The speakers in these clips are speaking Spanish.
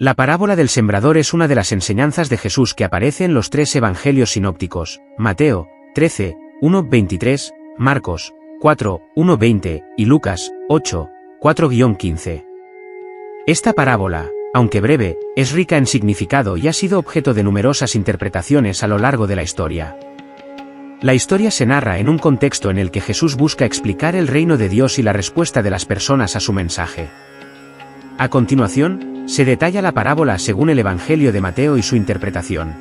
La parábola del sembrador es una de las enseñanzas de Jesús que aparece en los tres evangelios sinópticos, Mateo, 13, 1-23, Marcos, 4, 1-20, y Lucas, 8, 4-15. Esta parábola, aunque breve, es rica en significado y ha sido objeto de numerosas interpretaciones a lo largo de la historia. La historia se narra en un contexto en el que Jesús busca explicar el reino de Dios y la respuesta de las personas a su mensaje. A continuación, se detalla la parábola según el Evangelio de Mateo y su interpretación.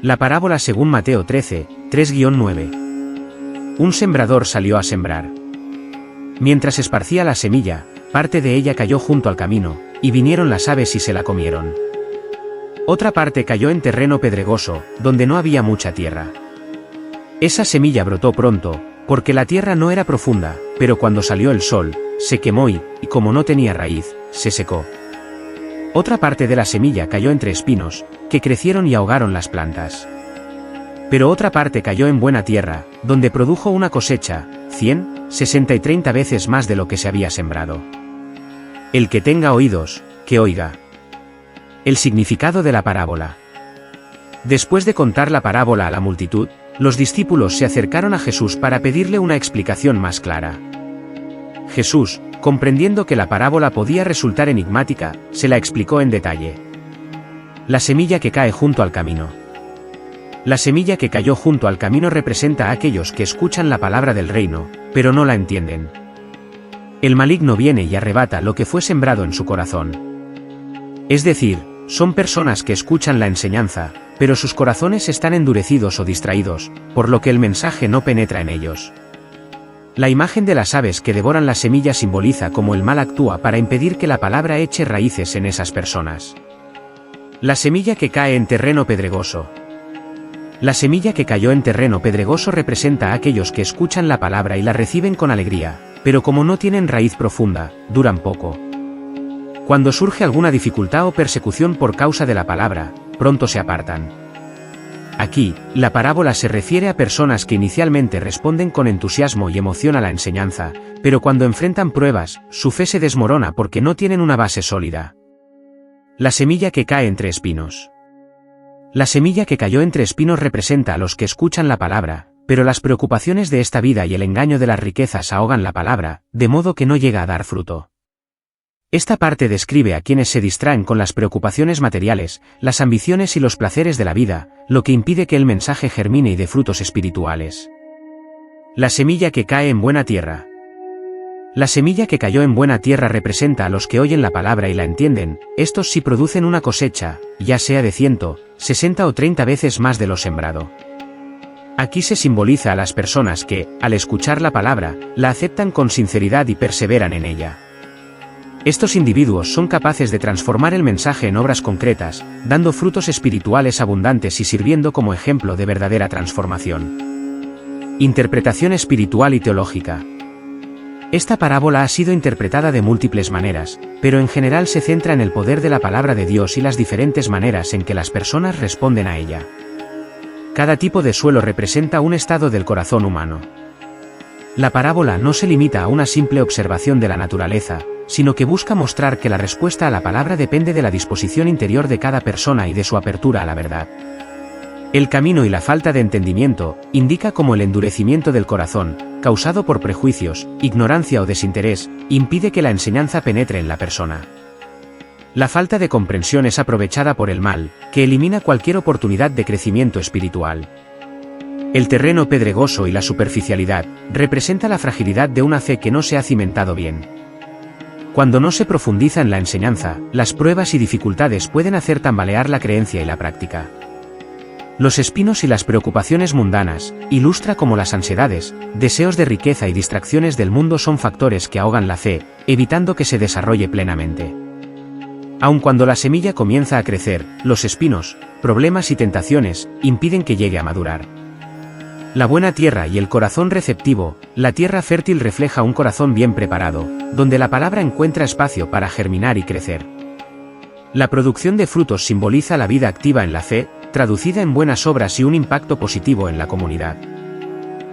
La parábola según Mateo 13, 3-9. Un sembrador salió a sembrar. Mientras esparcía la semilla, parte de ella cayó junto al camino, y vinieron las aves y se la comieron. Otra parte cayó en terreno pedregoso, donde no había mucha tierra. Esa semilla brotó pronto, porque la tierra no era profunda, pero cuando salió el sol, se quemó y, como no tenía raíz, se secó. Otra parte de la semilla cayó entre espinos, que crecieron y ahogaron las plantas. Pero otra parte cayó en buena tierra, donde produjo una cosecha, 100, 60 y 30 veces más de lo que se había sembrado. El que tenga oídos, que oiga. El significado de la parábola. Después de contar la parábola a la multitud, los discípulos se acercaron a Jesús para pedirle una explicación más clara. Jesús, comprendiendo que la parábola podía resultar enigmática, se la explicó en detalle. La semilla que cae junto al camino. La semilla que cayó junto al camino representa a aquellos que escuchan la palabra del reino, pero no la entienden. El maligno viene y arrebata lo que fue sembrado en su corazón. Es decir, son personas que escuchan la enseñanza, pero sus corazones están endurecidos o distraídos, por lo que el mensaje no penetra en ellos. La imagen de las aves que devoran la semilla simboliza cómo el mal actúa para impedir que la palabra eche raíces en esas personas. La semilla que cae en terreno pedregoso. La semilla que cayó en terreno pedregoso representa a aquellos que escuchan la palabra y la reciben con alegría, pero como no tienen raíz profunda, duran poco. Cuando surge alguna dificultad o persecución por causa de la palabra, pronto se apartan. Aquí, la parábola se refiere a personas que inicialmente responden con entusiasmo y emoción a la enseñanza, pero cuando enfrentan pruebas, su fe se desmorona porque no tienen una base sólida. La semilla que cae entre espinos. La semilla que cayó entre espinos representa a los que escuchan la palabra, pero las preocupaciones de esta vida y el engaño de las riquezas ahogan la palabra, de modo que no llega a dar fruto. Esta parte describe a quienes se distraen con las preocupaciones materiales, las ambiciones y los placeres de la vida, lo que impide que el mensaje germine y dé frutos espirituales. La semilla que cae en buena tierra. La semilla que cayó en buena tierra representa a los que oyen la palabra y la entienden, estos sí producen una cosecha, ya sea de 100, 60 o 30 veces más de lo sembrado. Aquí se simboliza a las personas que, al escuchar la palabra, la aceptan con sinceridad y perseveran en ella. Estos individuos son capaces de transformar el mensaje en obras concretas, dando frutos espirituales abundantes y sirviendo como ejemplo de verdadera transformación. Interpretación espiritual y teológica. Esta parábola ha sido interpretada de múltiples maneras, pero en general se centra en el poder de la palabra de Dios y las diferentes maneras en que las personas responden a ella. Cada tipo de suelo representa un estado del corazón humano. La parábola no se limita a una simple observación de la naturaleza, sino que busca mostrar que la respuesta a la palabra depende de la disposición interior de cada persona y de su apertura a la verdad. El camino y la falta de entendimiento indica cómo el endurecimiento del corazón, causado por prejuicios, ignorancia o desinterés, impide que la enseñanza penetre en la persona. La falta de comprensión es aprovechada por el mal, que elimina cualquier oportunidad de crecimiento espiritual. El terreno pedregoso y la superficialidad representa la fragilidad de una fe que no se ha cimentado bien. Cuando no se profundiza en la enseñanza, las pruebas y dificultades pueden hacer tambalear la creencia y la práctica. Los espinos y las preocupaciones mundanas, ilustra cómo las ansiedades, deseos de riqueza y distracciones del mundo son factores que ahogan la fe, evitando que se desarrolle plenamente. Aun cuando la semilla comienza a crecer, los espinos, problemas y tentaciones, impiden que llegue a madurar. La buena tierra y el corazón receptivo, la tierra fértil refleja un corazón bien preparado, donde la palabra encuentra espacio para germinar y crecer. La producción de frutos simboliza la vida activa en la fe, traducida en buenas obras y un impacto positivo en la comunidad.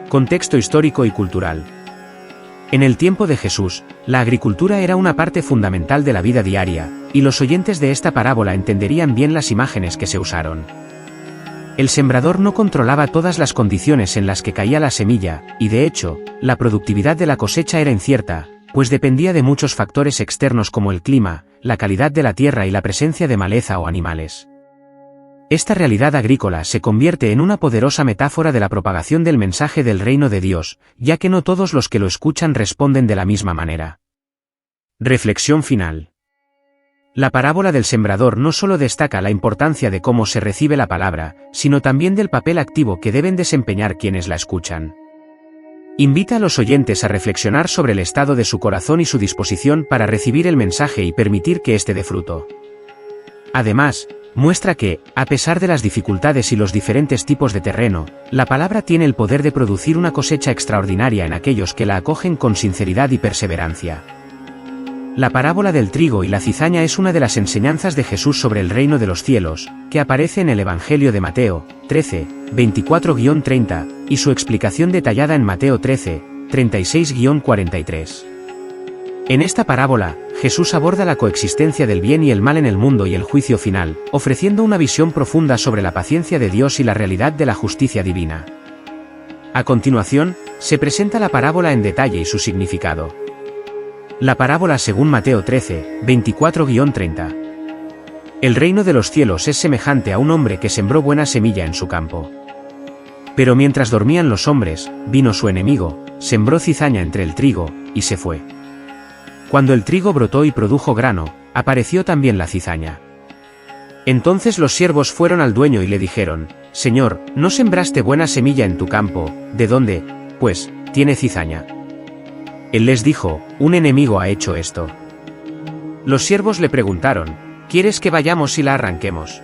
Contexto histórico y cultural. En el tiempo de Jesús, la agricultura era una parte fundamental de la vida diaria, y los oyentes de esta parábola entenderían bien las imágenes que se usaron. El sembrador no controlaba todas las condiciones en las que caía la semilla, y de hecho, la productividad de la cosecha era incierta, pues dependía de muchos factores externos como el clima, la calidad de la tierra y la presencia de maleza o animales. Esta realidad agrícola se convierte en una poderosa metáfora de la propagación del mensaje del reino de Dios, ya que no todos los que lo escuchan responden de la misma manera. Reflexión final. La parábola del sembrador no solo destaca la importancia de cómo se recibe la palabra, sino también del papel activo que deben desempeñar quienes la escuchan. Invita a los oyentes a reflexionar sobre el estado de su corazón y su disposición para recibir el mensaje y permitir que éste dé fruto. Además, muestra que, a pesar de las dificultades y los diferentes tipos de terreno, la palabra tiene el poder de producir una cosecha extraordinaria en aquellos que la acogen con sinceridad y perseverancia. La parábola del trigo y la cizaña es una de las enseñanzas de Jesús sobre el reino de los cielos, que aparece en el Evangelio de Mateo, 13, 24-30, y su explicación detallada en Mateo 13, 36-43. En esta parábola, Jesús aborda la coexistencia del bien y el mal en el mundo y el juicio final, ofreciendo una visión profunda sobre la paciencia de Dios y la realidad de la justicia divina. A continuación, se presenta la parábola en detalle y su significado. La parábola según Mateo 13, 24-30. El reino de los cielos es semejante a un hombre que sembró buena semilla en su campo. Pero mientras dormían los hombres, vino su enemigo, sembró cizaña entre el trigo, y se fue. Cuando el trigo brotó y produjo grano, apareció también la cizaña. Entonces los siervos fueron al dueño y le dijeron: Señor, ¿no sembraste buena semilla en tu campo? ¿De dónde, pues, tiene cizaña? Él les dijo: un enemigo ha hecho esto. Los siervos le preguntaron: ¿quieres que vayamos y la arranquemos?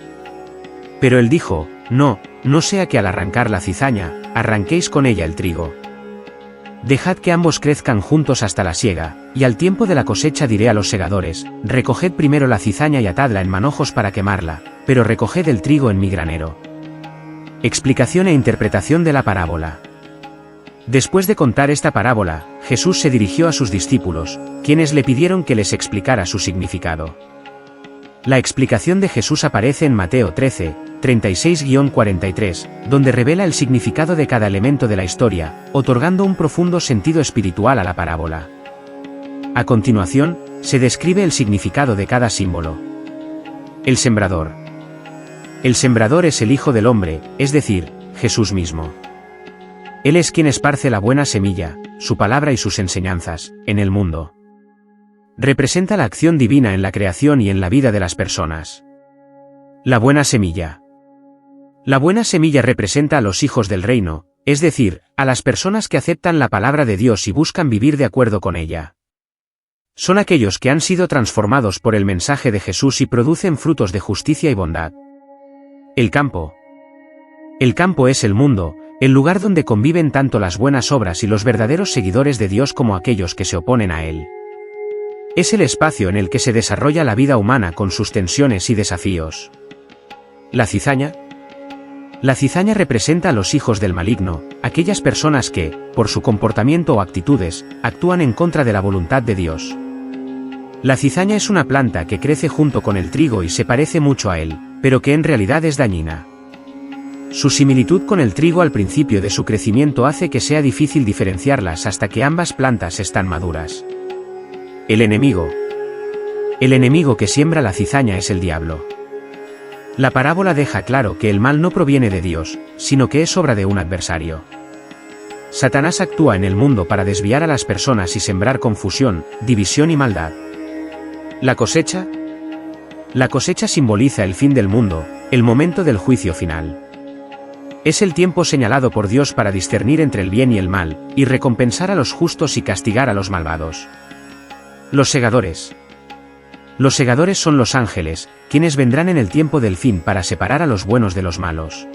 Pero él dijo: no sea que al arrancar la cizaña, arranquéis con ella el trigo. Dejad que ambos crezcan juntos hasta la siega, y al tiempo de la cosecha diré a los segadores: recoged primero la cizaña y atadla en manojos para quemarla, pero recoged el trigo en mi granero. Explicación e interpretación de la parábola. Después de contar esta parábola, Jesús se dirigió a sus discípulos, quienes le pidieron que les explicara su significado. La explicación de Jesús aparece en Mateo 13, 36-43, donde revela el significado de cada elemento de la historia, otorgando un profundo sentido espiritual a la parábola. A continuación, se describe el significado de cada símbolo. El sembrador. El sembrador es el Hijo del Hombre, es decir, Jesús mismo. Él es quien esparce la buena semilla, su palabra y sus enseñanzas, en el mundo. Representa la acción divina en la creación y en la vida de las personas. La buena semilla. La buena semilla representa a los hijos del reino, es decir, a las personas que aceptan la palabra de Dios y buscan vivir de acuerdo con ella. Son aquellos que han sido transformados por el mensaje de Jesús y producen frutos de justicia y bondad. El campo. El campo es el mundo, el lugar donde conviven tanto las buenas obras y los verdaderos seguidores de Dios como aquellos que se oponen a Él. Es el espacio en el que se desarrolla la vida humana con sus tensiones y desafíos. La cizaña. La cizaña representa a los hijos del maligno, aquellas personas que, por su comportamiento o actitudes, actúan en contra de la voluntad de Dios. La cizaña es una planta que crece junto con el trigo y se parece mucho a él, pero que en realidad es dañina. Su similitud con el trigo al principio de su crecimiento hace que sea difícil diferenciarlas hasta que ambas plantas están maduras. El enemigo. El enemigo que siembra la cizaña es el diablo. La parábola deja claro que el mal no proviene de Dios, sino que es obra de un adversario. Satanás actúa en el mundo para desviar a las personas y sembrar confusión, división y maldad. La cosecha. La cosecha simboliza el fin del mundo, el momento del juicio final. Es el tiempo señalado por Dios para discernir entre el bien y el mal, y recompensar a los justos y castigar a los malvados. Los segadores. Los segadores son los ángeles, quienes vendrán en el tiempo del fin para separar a los buenos de los malos.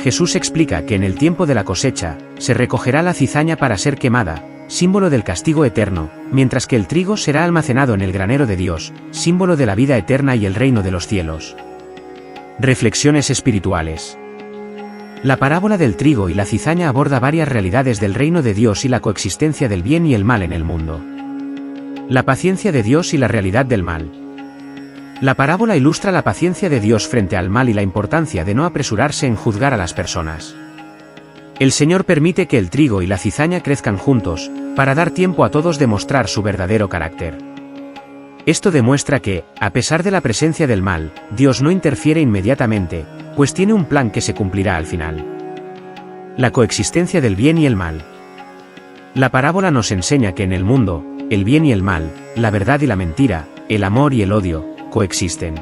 Jesús explica que en el tiempo de la cosecha, se recogerá la cizaña para ser quemada, símbolo del castigo eterno, mientras que el trigo será almacenado en el granero de Dios, símbolo de la vida eterna y el reino de los cielos. Reflexiones espirituales. La parábola del trigo y la cizaña aborda varias realidades del reino de Dios y la coexistencia del bien y el mal en el mundo. La paciencia de Dios y la realidad del mal. La parábola ilustra la paciencia de Dios frente al mal y la importancia de no apresurarse en juzgar a las personas. El Señor permite que el trigo y la cizaña crezcan juntos, para dar tiempo a todos de mostrar su verdadero carácter. Esto demuestra que, a pesar de la presencia del mal, Dios no interfiere inmediatamente, pues tiene un plan que se cumplirá al final. La coexistencia del bien y el mal. La parábola nos enseña que en el mundo, el bien y el mal, la verdad y la mentira, el amor y el odio, coexisten.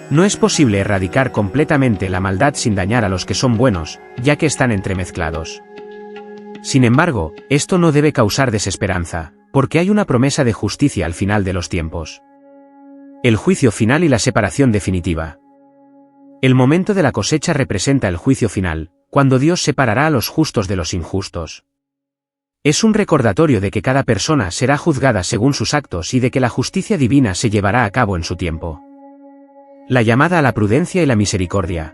No es posible erradicar completamente la maldad sin dañar a los que son buenos, ya que están entremezclados. Sin embargo, esto no debe causar desesperanza, porque hay una promesa de justicia al final de los tiempos. El juicio final y la separación definitiva. El momento de la cosecha representa el juicio final, cuando Dios separará a los justos de los injustos. Es un recordatorio de que cada persona será juzgada según sus actos y de que la justicia divina se llevará a cabo en su tiempo. La llamada a la prudencia y la misericordia.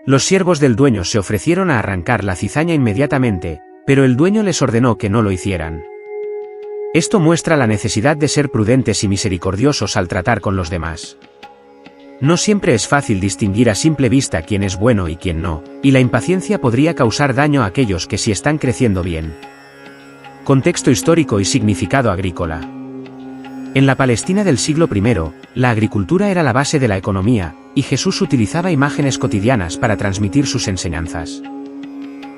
Los siervos del dueño se ofrecieron a arrancar la cizaña inmediatamente, pero el dueño les ordenó que no lo hicieran. Esto muestra la necesidad de ser prudentes y misericordiosos al tratar con los demás. No siempre es fácil distinguir a simple vista quién es bueno y quién no, y la impaciencia podría causar daño a aquellos que sí están creciendo bien. Contexto histórico y significado agrícola. En la Palestina del siglo I, la agricultura era la base de la economía, y Jesús utilizaba imágenes cotidianas para transmitir sus enseñanzas.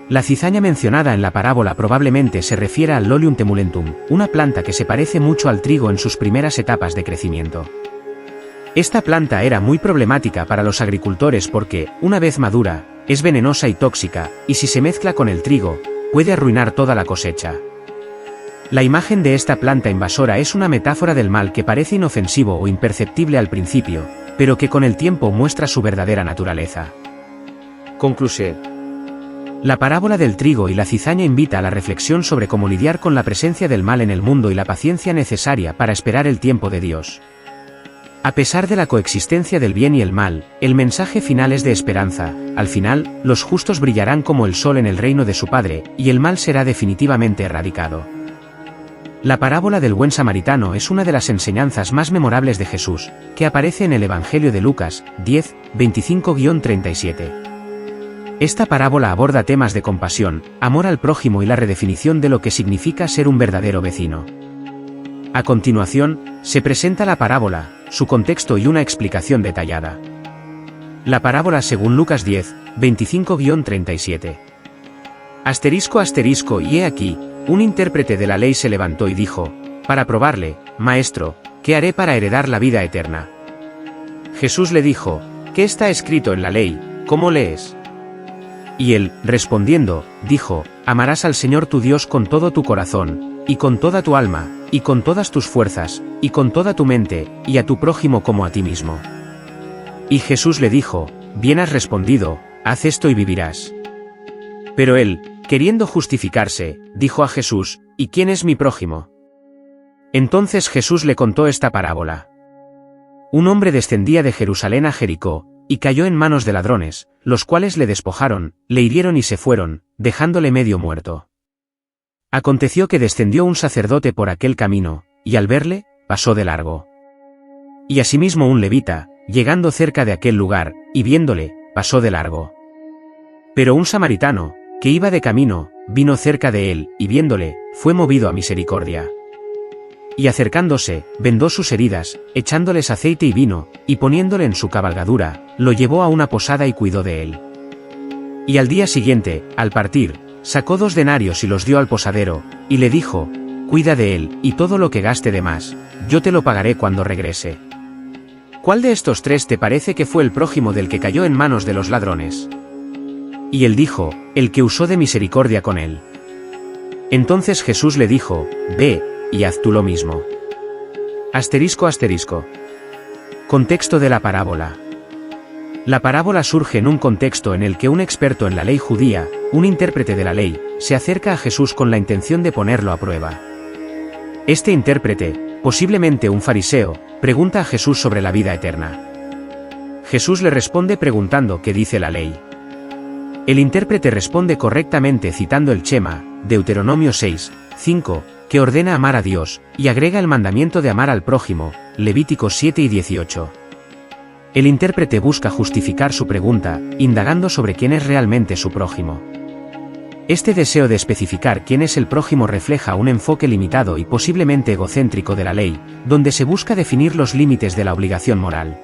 La cizaña mencionada en la parábola probablemente se refiere al Lolium temulentum, una planta que se parece mucho al trigo en sus primeras etapas de crecimiento. Esta planta era muy problemática para los agricultores porque, una vez madura, es venenosa y tóxica, y si se mezcla con el trigo, puede arruinar toda la cosecha. La imagen de esta planta invasora es una metáfora del mal que parece inofensivo o imperceptible al principio, pero que con el tiempo muestra su verdadera naturaleza. Conclusión. La parábola del trigo y la cizaña invita a la reflexión sobre cómo lidiar con la presencia del mal en el mundo y la paciencia necesaria para esperar el tiempo de Dios. A pesar de la coexistencia del bien y el mal, el mensaje final es de esperanza. Al final, los justos brillarán como el sol en el reino de su Padre, y el mal será definitivamente erradicado. La parábola del buen samaritano es una de las enseñanzas más memorables de Jesús, que aparece en el Evangelio de Lucas, 10, 25-37. Esta parábola aborda temas de compasión, amor al prójimo y la redefinición de lo que significa ser un verdadero vecino. A continuación, se presenta la parábola, su contexto y una explicación detallada. La parábola según Lucas 10, 25-37. Y he aquí, un intérprete de la ley se levantó y dijo, para probarle, Maestro, ¿qué haré para heredar la vida eterna? Jesús le dijo, ¿qué está escrito en la ley? ¿Cómo lees? Y él, respondiendo, dijo, amarás al Señor tu Dios con todo tu corazón, y con toda tu alma, y con todas tus fuerzas, y con toda tu mente, y a tu prójimo como a ti mismo. Y Jesús le dijo, bien has respondido, haz esto y vivirás. Pero él, queriendo justificarse, dijo a Jesús, ¿y quién es mi prójimo? Entonces Jesús le contó esta parábola. Un hombre descendía de Jerusalén a Jericó, y cayó en manos de ladrones, los cuales le despojaron, le hirieron y se fueron, dejándole medio muerto. Aconteció que descendió un sacerdote por aquel camino, y al verle, pasó de largo. Y asimismo un levita, llegando cerca de aquel lugar, y viéndole, pasó de largo. Pero un samaritano, que iba de camino, vino cerca de él, y viéndole, fue movido a misericordia. Y acercándose, vendó sus heridas, echándoles aceite y vino, y poniéndole en su cabalgadura, lo llevó a una posada y cuidó de él. Y al día siguiente, al partir, sacó 2 denarios y los dio al posadero, y le dijo, cuida de él, y todo lo que gaste de más, yo te lo pagaré cuando regrese. ¿Cuál de estos 3 te parece que fue el prójimo del que cayó en manos de los ladrones? Y él dijo, el que usó de misericordia con él. Entonces Jesús le dijo, ve, y haz tú lo mismo. Contexto de la parábola. La parábola surge en un contexto en el que un experto en la ley judía, un intérprete de la ley, se acerca a Jesús con la intención de ponerlo a prueba. Este intérprete, posiblemente un fariseo, pregunta a Jesús sobre la vida eterna. Jesús le responde preguntando qué dice la ley. El intérprete responde correctamente citando el Shema, Deuteronomio 6, 5, que ordena amar a Dios, y agrega el mandamiento de amar al prójimo, Levíticos 7 y 18. El intérprete busca justificar su pregunta, indagando sobre quién es realmente su prójimo. Este deseo de especificar quién es el prójimo refleja un enfoque limitado y posiblemente egocéntrico de la ley, donde se busca definir los límites de la obligación moral.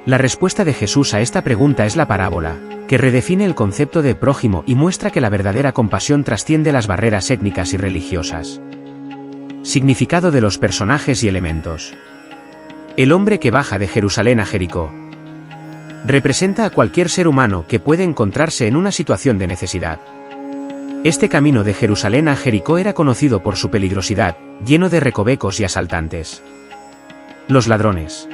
La respuesta de Jesús a esta pregunta es la parábola, que redefine el concepto de prójimo y muestra que la verdadera compasión trasciende las barreras étnicas y religiosas. Significado de los personajes y elementos. El hombre que baja de Jerusalén a Jericó. Representa a cualquier ser humano que puede encontrarse en una situación de necesidad. Este camino de Jerusalén a Jericó era conocido por su peligrosidad, lleno de recovecos y asaltantes. Los ladrones.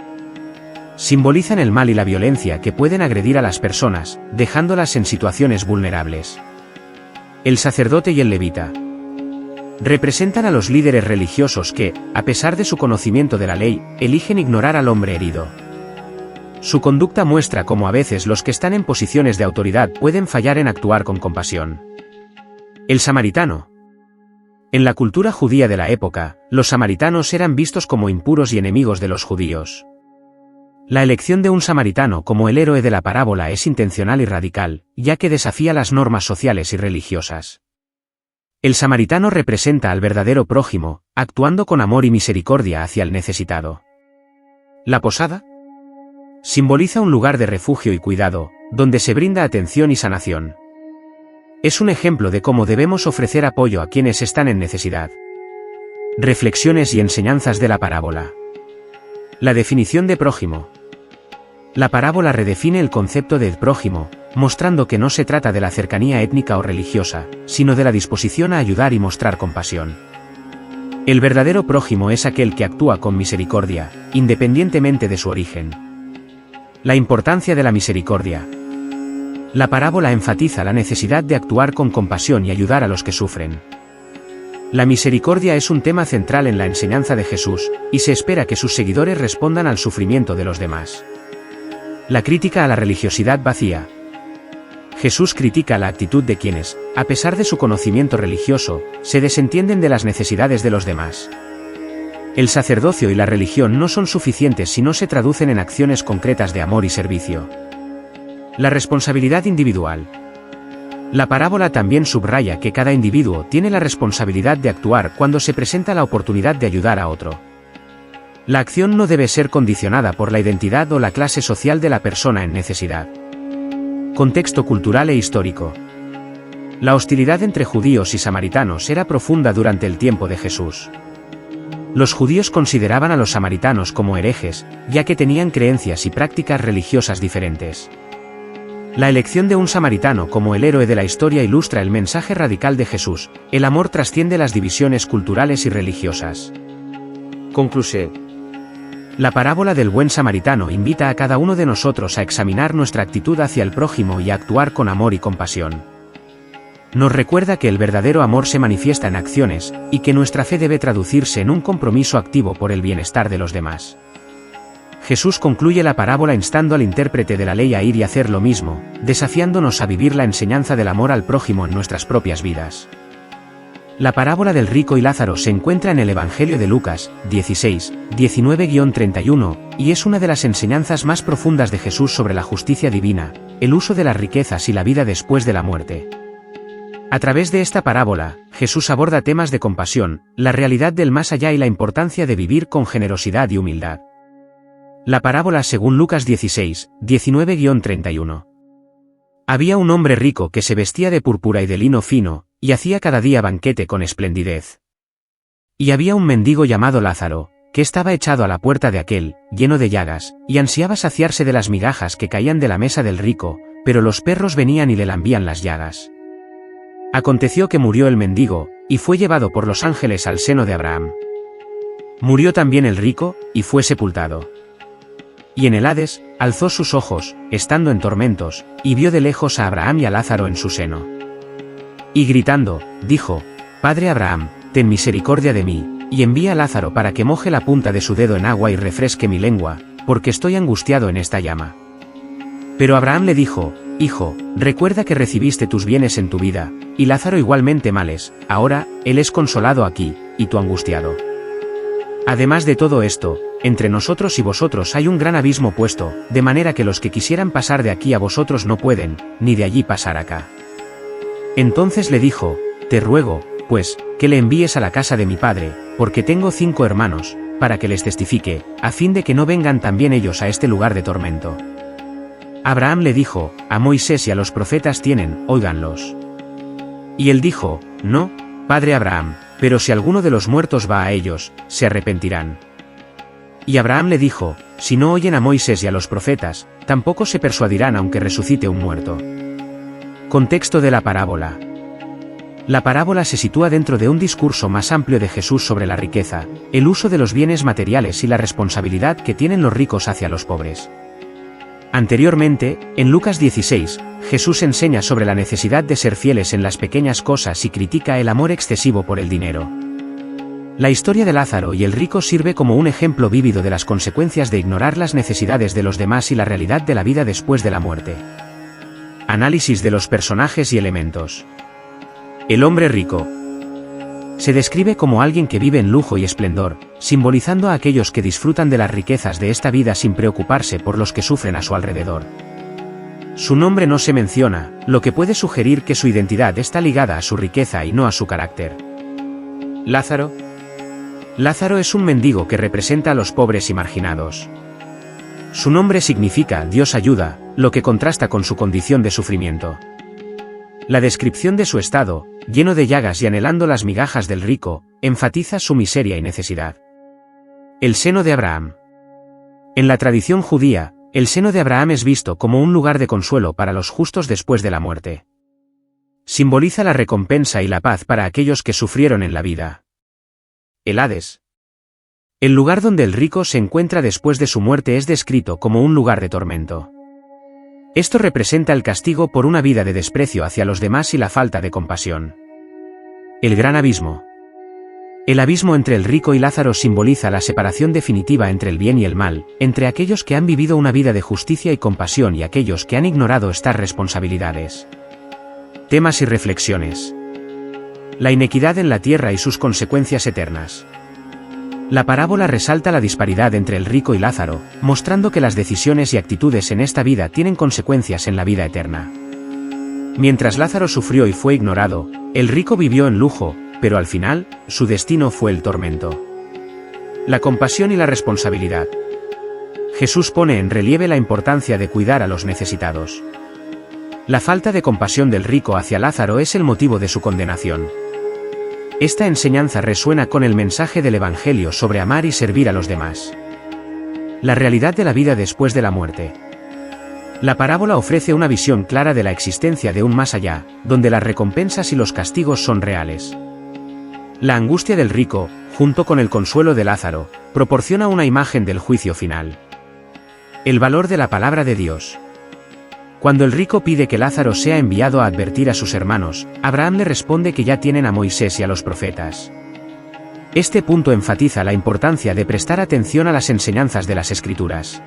Simbolizan el mal y la violencia que pueden agredir a las personas, dejándolas en situaciones vulnerables. El sacerdote y el levita. Representan a los líderes religiosos que, a pesar de su conocimiento de la ley, eligen ignorar al hombre herido. Su conducta muestra cómo a veces los que están en posiciones de autoridad pueden fallar en actuar con compasión. El samaritano. En la cultura judía de la época, los samaritanos eran vistos como impuros y enemigos de los judíos. La elección de un samaritano como el héroe de la parábola es intencional y radical, ya que desafía las normas sociales y religiosas. El samaritano representa al verdadero prójimo, actuando con amor y misericordia hacia el necesitado. La posada simboliza un lugar de refugio y cuidado, donde se brinda atención y sanación. Es un ejemplo de cómo debemos ofrecer apoyo a quienes están en necesidad. Reflexiones y enseñanzas de la parábola. La definición de prójimo. La parábola redefine el concepto de prójimo, mostrando que no se trata de la cercanía étnica o religiosa, sino de la disposición a ayudar y mostrar compasión. El verdadero prójimo es aquel que actúa con misericordia, independientemente de su origen. La importancia de la misericordia. La parábola enfatiza la necesidad de actuar con compasión y ayudar a los que sufren. La misericordia es un tema central en la enseñanza de Jesús, y se espera que sus seguidores respondan al sufrimiento de los demás. La crítica a la religiosidad vacía. Jesús critica la actitud de quienes, a pesar de su conocimiento religioso, se desentienden de las necesidades de los demás. El sacerdocio y la religión no son suficientes si no se traducen en acciones concretas de amor y servicio. La responsabilidad individual. La parábola también subraya que cada individuo tiene la responsabilidad de actuar cuando se presenta la oportunidad de ayudar a otro. La acción no debe ser condicionada por la identidad o la clase social de la persona en necesidad. Contexto cultural e histórico. La hostilidad entre judíos y samaritanos era profunda durante el tiempo de Jesús. Los judíos consideraban a los samaritanos como herejes, ya que tenían creencias y prácticas religiosas diferentes. La elección de un samaritano como el héroe de la historia ilustra el mensaje radical de Jesús: el amor trasciende las divisiones culturales y religiosas. Conclusión. La parábola del buen samaritano invita a cada uno de nosotros a examinar nuestra actitud hacia el prójimo y a actuar con amor y compasión. Nos recuerda que el verdadero amor se manifiesta en acciones, y que nuestra fe debe traducirse en un compromiso activo por el bienestar de los demás. Jesús concluye la parábola instando al intérprete de la ley a ir y hacer lo mismo, desafiándonos a vivir la enseñanza del amor al prójimo en nuestras propias vidas. La parábola del rico y Lázaro se encuentra en el Evangelio de Lucas, 16, 19-31, y es una de las enseñanzas más profundas de Jesús sobre la justicia divina, el uso de las riquezas y la vida después de la muerte. A través de esta parábola, Jesús aborda temas de compasión, la realidad del más allá y la importancia de vivir con generosidad y humildad. La parábola según Lucas 16, 19-31. Había un hombre rico que se vestía de púrpura y de lino fino, y hacía cada día banquete con esplendidez. Y había un mendigo llamado Lázaro, que estaba echado a la puerta de aquel, lleno de llagas, y ansiaba saciarse de las migajas que caían de la mesa del rico, pero los perros venían y le lambían las llagas. Aconteció que murió el mendigo, y fue llevado por los ángeles al seno de Abraham. Murió también el rico, y fue sepultado. Y en el Hades, alzó sus ojos, estando en tormentos, y vio de lejos a Abraham y a Lázaro en su seno. Y gritando, dijo: Padre Abraham, ten misericordia de mí, y envía a Lázaro para que moje la punta de su dedo en agua y refresque mi lengua, porque estoy angustiado en esta llama. Pero Abraham le dijo: Hijo, recuerda que recibiste tus bienes en tu vida, y Lázaro igualmente males, ahora, él es consolado aquí, y tú angustiado. Además de todo esto, entre nosotros y vosotros hay un gran abismo puesto, de manera que los que quisieran pasar de aquí a vosotros no pueden, ni de allí pasar acá. Entonces le dijo, te ruego, pues, que le envíes a la casa de mi padre, porque tengo 5 hermanos, para que les testifique, a fin de que no vengan también ellos a este lugar de tormento. Abraham le dijo, a Moisés y a los profetas tienen, óiganlos. Y él dijo, no, padre Abraham, pero si alguno de los muertos va a ellos, se arrepentirán. Y Abraham le dijo, si no oyen a Moisés y a los profetas, tampoco se persuadirán aunque resucite un muerto. Contexto de la parábola. La parábola se sitúa dentro de un discurso más amplio de Jesús sobre la riqueza, el uso de los bienes materiales y la responsabilidad que tienen los ricos hacia los pobres. Anteriormente, en Lucas 16, Jesús enseña sobre la necesidad de ser fieles en las pequeñas cosas y critica el amor excesivo por el dinero. La historia de Lázaro y el rico sirve como un ejemplo vívido de las consecuencias de ignorar las necesidades de los demás y la realidad de la vida después de la muerte. Análisis de los personajes y elementos. El hombre rico. Se describe como alguien que vive en lujo y esplendor, simbolizando a aquellos que disfrutan de las riquezas de esta vida sin preocuparse por los que sufren a su alrededor. Su nombre no se menciona, lo que puede sugerir que su identidad está ligada a su riqueza y no a su carácter. Lázaro. Lázaro es un mendigo que representa a los pobres y marginados. Su nombre significa Dios ayuda, lo que contrasta con su condición de sufrimiento. La descripción de su estado, lleno de llagas y anhelando las migajas del rico, enfatiza su miseria y necesidad. El seno de Abraham. En la tradición judía, el seno de Abraham es visto como un lugar de consuelo para los justos después de la muerte. Simboliza la recompensa y la paz para aquellos que sufrieron en la vida. El Hades. El lugar donde el rico se encuentra después de su muerte es descrito como un lugar de tormento. Esto representa el castigo por una vida de desprecio hacia los demás y la falta de compasión. El gran abismo. El abismo entre el rico y Lázaro simboliza la separación definitiva entre el bien y el mal, entre aquellos que han vivido una vida de justicia y compasión y aquellos que han ignorado estas responsabilidades. Temas y reflexiones. La inequidad en la tierra y sus consecuencias eternas. La parábola resalta la disparidad entre el rico y Lázaro, mostrando que las decisiones y actitudes en esta vida tienen consecuencias en la vida eterna. Mientras Lázaro sufrió y fue ignorado, el rico vivió en lujo, pero al final, su destino fue el tormento. La compasión y la responsabilidad. Jesús pone en relieve la importancia de cuidar a los necesitados. La falta de compasión del rico hacia Lázaro es el motivo de su condenación. Esta enseñanza resuena con el mensaje del Evangelio sobre amar y servir a los demás. La realidad de la vida después de la muerte. La parábola ofrece una visión clara de la existencia de un más allá, donde las recompensas y los castigos son reales. La angustia del rico, junto con el consuelo de Lázaro, proporciona una imagen del juicio final. El valor de la palabra de Dios. Cuando el rico pide que Lázaro sea enviado a advertir a sus hermanos, Abraham le responde que ya tienen a Moisés y a los profetas. Este punto enfatiza la importancia de prestar atención a las enseñanzas de las Escrituras.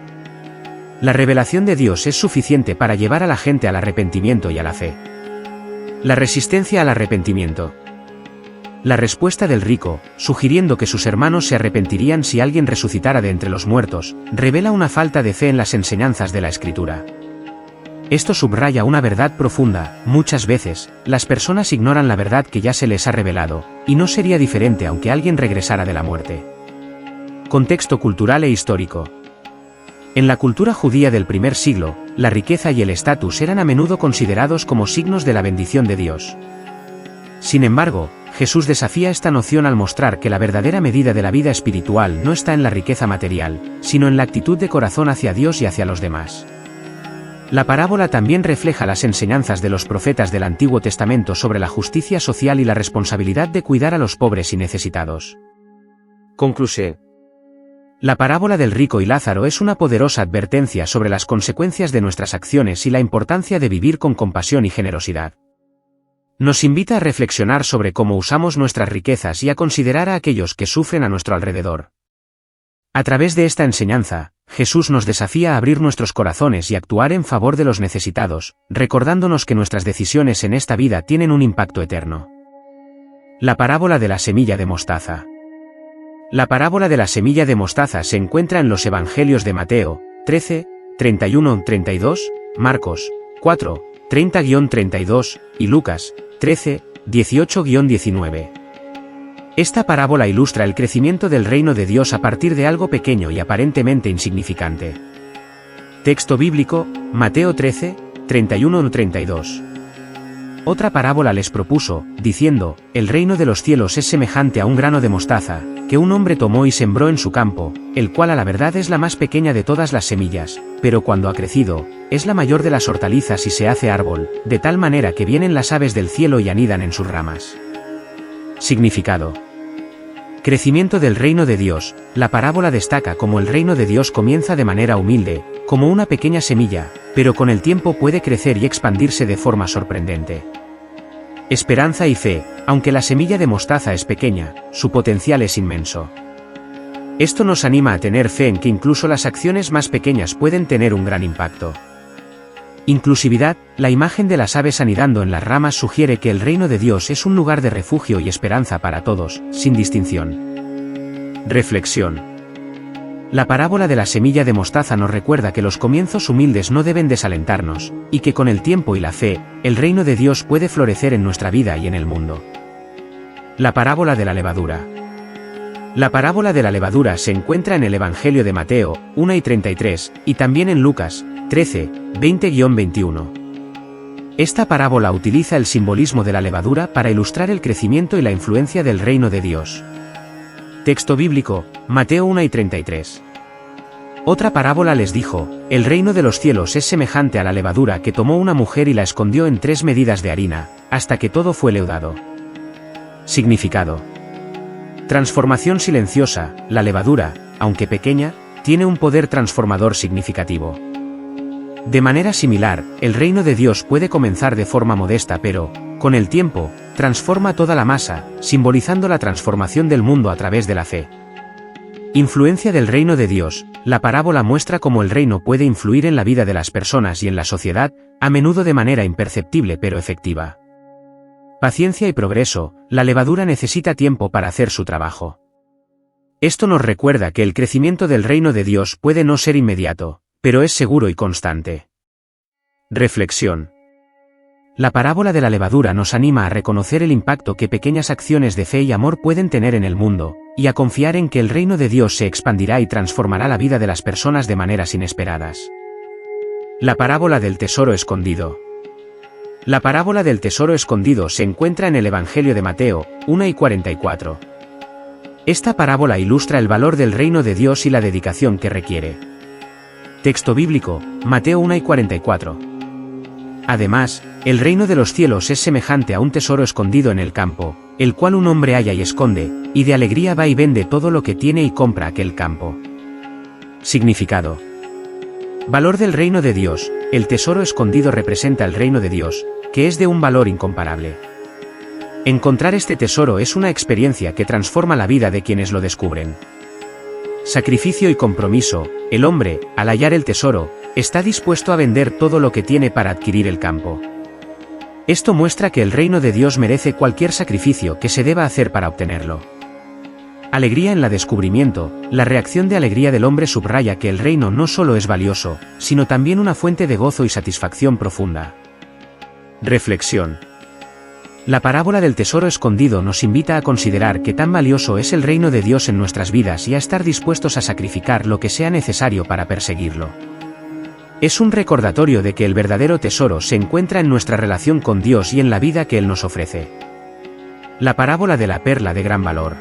La revelación de Dios es suficiente para llevar a la gente al arrepentimiento y a la fe. La resistencia al arrepentimiento. La respuesta del rico, sugiriendo que sus hermanos se arrepentirían si alguien resucitara de entre los muertos, revela una falta de fe en las enseñanzas de la Escritura. Esto subraya una verdad profunda: muchas veces, las personas ignoran la verdad que ya se les ha revelado, y no sería diferente aunque alguien regresara de la muerte. Contexto cultural e histórico. En la cultura judía del primer siglo, la riqueza y el estatus eran a menudo considerados como signos de la bendición de Dios. Sin embargo, Jesús desafía esta noción al mostrar que la verdadera medida de la vida espiritual no está en la riqueza material, sino en la actitud de corazón hacia Dios y hacia los demás. La parábola también refleja las enseñanzas de los profetas del Antiguo Testamento sobre la justicia social y la responsabilidad de cuidar a los pobres y necesitados. Conclusión. La parábola del rico y Lázaro es una poderosa advertencia sobre las consecuencias de nuestras acciones y la importancia de vivir con compasión y generosidad. Nos invita a reflexionar sobre cómo usamos nuestras riquezas y a considerar a aquellos que sufren a nuestro alrededor. A través de esta enseñanza, Jesús nos desafía a abrir nuestros corazones y actuar en favor de los necesitados, recordándonos que nuestras decisiones en esta vida tienen un impacto eterno. La parábola de la semilla de mostaza. La parábola de la semilla de mostaza se encuentra en los Evangelios de Mateo, 13, 31-32, Marcos, 4, 30-32, y Lucas, 13, 18-19. Esta parábola ilustra el crecimiento del reino de Dios a partir de algo pequeño y aparentemente insignificante. Texto bíblico, Mateo 13, 31-32. Otra parábola les propuso, diciendo, el reino de los cielos es semejante a un grano de mostaza, que un hombre tomó y sembró en su campo, el cual a la verdad es la más pequeña de todas las semillas, pero cuando ha crecido, es la mayor de las hortalizas y se hace árbol, de tal manera que vienen las aves del cielo y anidan en sus ramas. Significado. Crecimiento del reino de Dios. La parábola destaca cómo el reino de Dios comienza de manera humilde, como una pequeña semilla, pero con el tiempo puede crecer y expandirse de forma sorprendente. Esperanza y fe. Aunque la semilla de mostaza es pequeña, su potencial es inmenso. Esto nos anima a tener fe en que incluso las acciones más pequeñas pueden tener un gran impacto. Inclusividad. La imagen de las aves anidando en las ramas sugiere que el reino de Dios es un lugar de refugio y esperanza para todos, sin distinción. Reflexión. La parábola de la semilla de mostaza nos recuerda que los comienzos humildes no deben desalentarnos, y que con el tiempo y la fe, el reino de Dios puede florecer en nuestra vida y en el mundo. La parábola de la levadura. La parábola de la levadura se encuentra en el Evangelio de Mateo, 1 y 33, y también en Lucas, 13, 20-21. Esta parábola utiliza el simbolismo de la levadura para ilustrar el crecimiento y la influencia del reino de Dios. Texto bíblico, Mateo 1 y 33. Otra parábola les dijo, el reino de los cielos es semejante a la levadura que tomó una mujer y la escondió en 3 medidas de harina, hasta que todo fue leudado. Significado. Transformación silenciosa. La levadura, aunque pequeña, tiene un poder transformador significativo. De manera similar, el reino de Dios puede comenzar de forma modesta pero, con el tiempo, transforma toda la masa, simbolizando la transformación del mundo a través de la fe. Influencia del reino de Dios. La parábola muestra cómo el reino puede influir en la vida de las personas y en la sociedad, a menudo de manera imperceptible pero efectiva. Paciencia y progreso. La levadura necesita tiempo para hacer su trabajo. Esto nos recuerda que el crecimiento del reino de Dios puede no ser inmediato, pero es seguro y constante. Reflexión. La parábola de la levadura nos anima a reconocer el impacto que pequeñas acciones de fe y amor pueden tener en el mundo, y a confiar en que el reino de Dios se expandirá y transformará la vida de las personas de maneras inesperadas. La parábola del tesoro escondido. La parábola del tesoro escondido se encuentra en el Evangelio de Mateo, 1 y 44. Esta parábola ilustra el valor del reino de Dios y la dedicación que requiere. Texto bíblico, Mateo 1 y 44. Además, el reino de los cielos es semejante a un tesoro escondido en el campo, el cual un hombre halla y esconde, y de alegría va y vende todo lo que tiene y compra aquel campo. Significado. Valor del reino de Dios. El tesoro escondido representa el reino de Dios, que es de un valor incomparable. Encontrar este tesoro es una experiencia que transforma la vida de quienes lo descubren. Sacrificio y compromiso. El hombre, al hallar el tesoro, está dispuesto a vender todo lo que tiene para adquirir el campo. Esto muestra que el reino de Dios merece cualquier sacrificio que se deba hacer para obtenerlo. Alegría en el descubrimiento. La reacción de alegría del hombre subraya que el reino no solo es valioso, sino también una fuente de gozo y satisfacción profunda. Reflexión. La parábola del tesoro escondido nos invita a considerar que tan valioso es el reino de Dios en nuestras vidas y a estar dispuestos a sacrificar lo que sea necesario para perseguirlo. Es un recordatorio de que el verdadero tesoro se encuentra en nuestra relación con Dios y en la vida que Él nos ofrece. La parábola de la perla de gran valor.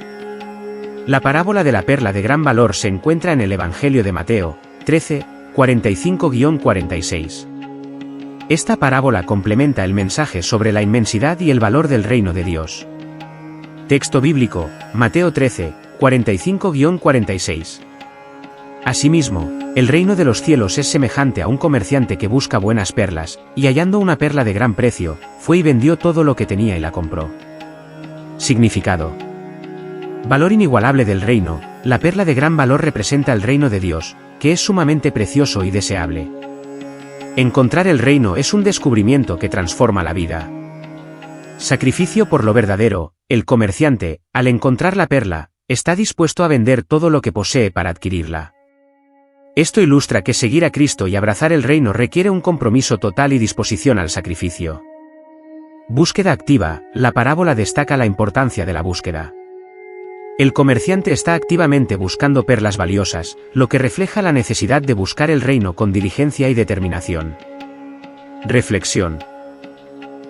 La parábola de la perla de gran valor se encuentra en el Evangelio de Mateo, 13, 45-46. Esta parábola complementa el mensaje sobre la inmensidad y el valor del reino de Dios. Texto bíblico, Mateo 13, 45-46. Asimismo, el reino de los cielos es semejante a un comerciante que busca buenas perlas, y hallando una perla de gran precio, fue y vendió todo lo que tenía y la compró. Significado. Valor inigualable del reino. La perla de gran valor representa el reino de Dios, que que es sumamente precioso y deseable. Encontrar el reino es un descubrimiento que transforma la vida. Sacrificio por lo verdadero. El comerciante, al encontrar la perla, está dispuesto a vender todo lo que posee para adquirirla. Esto ilustra que seguir a Cristo y abrazar el reino requiere un compromiso total y disposición al sacrificio. Búsqueda activa. La parábola destaca la importancia de la búsqueda. El comerciante está activamente buscando perlas valiosas, lo que refleja la necesidad de buscar el reino con diligencia y determinación. Reflexión.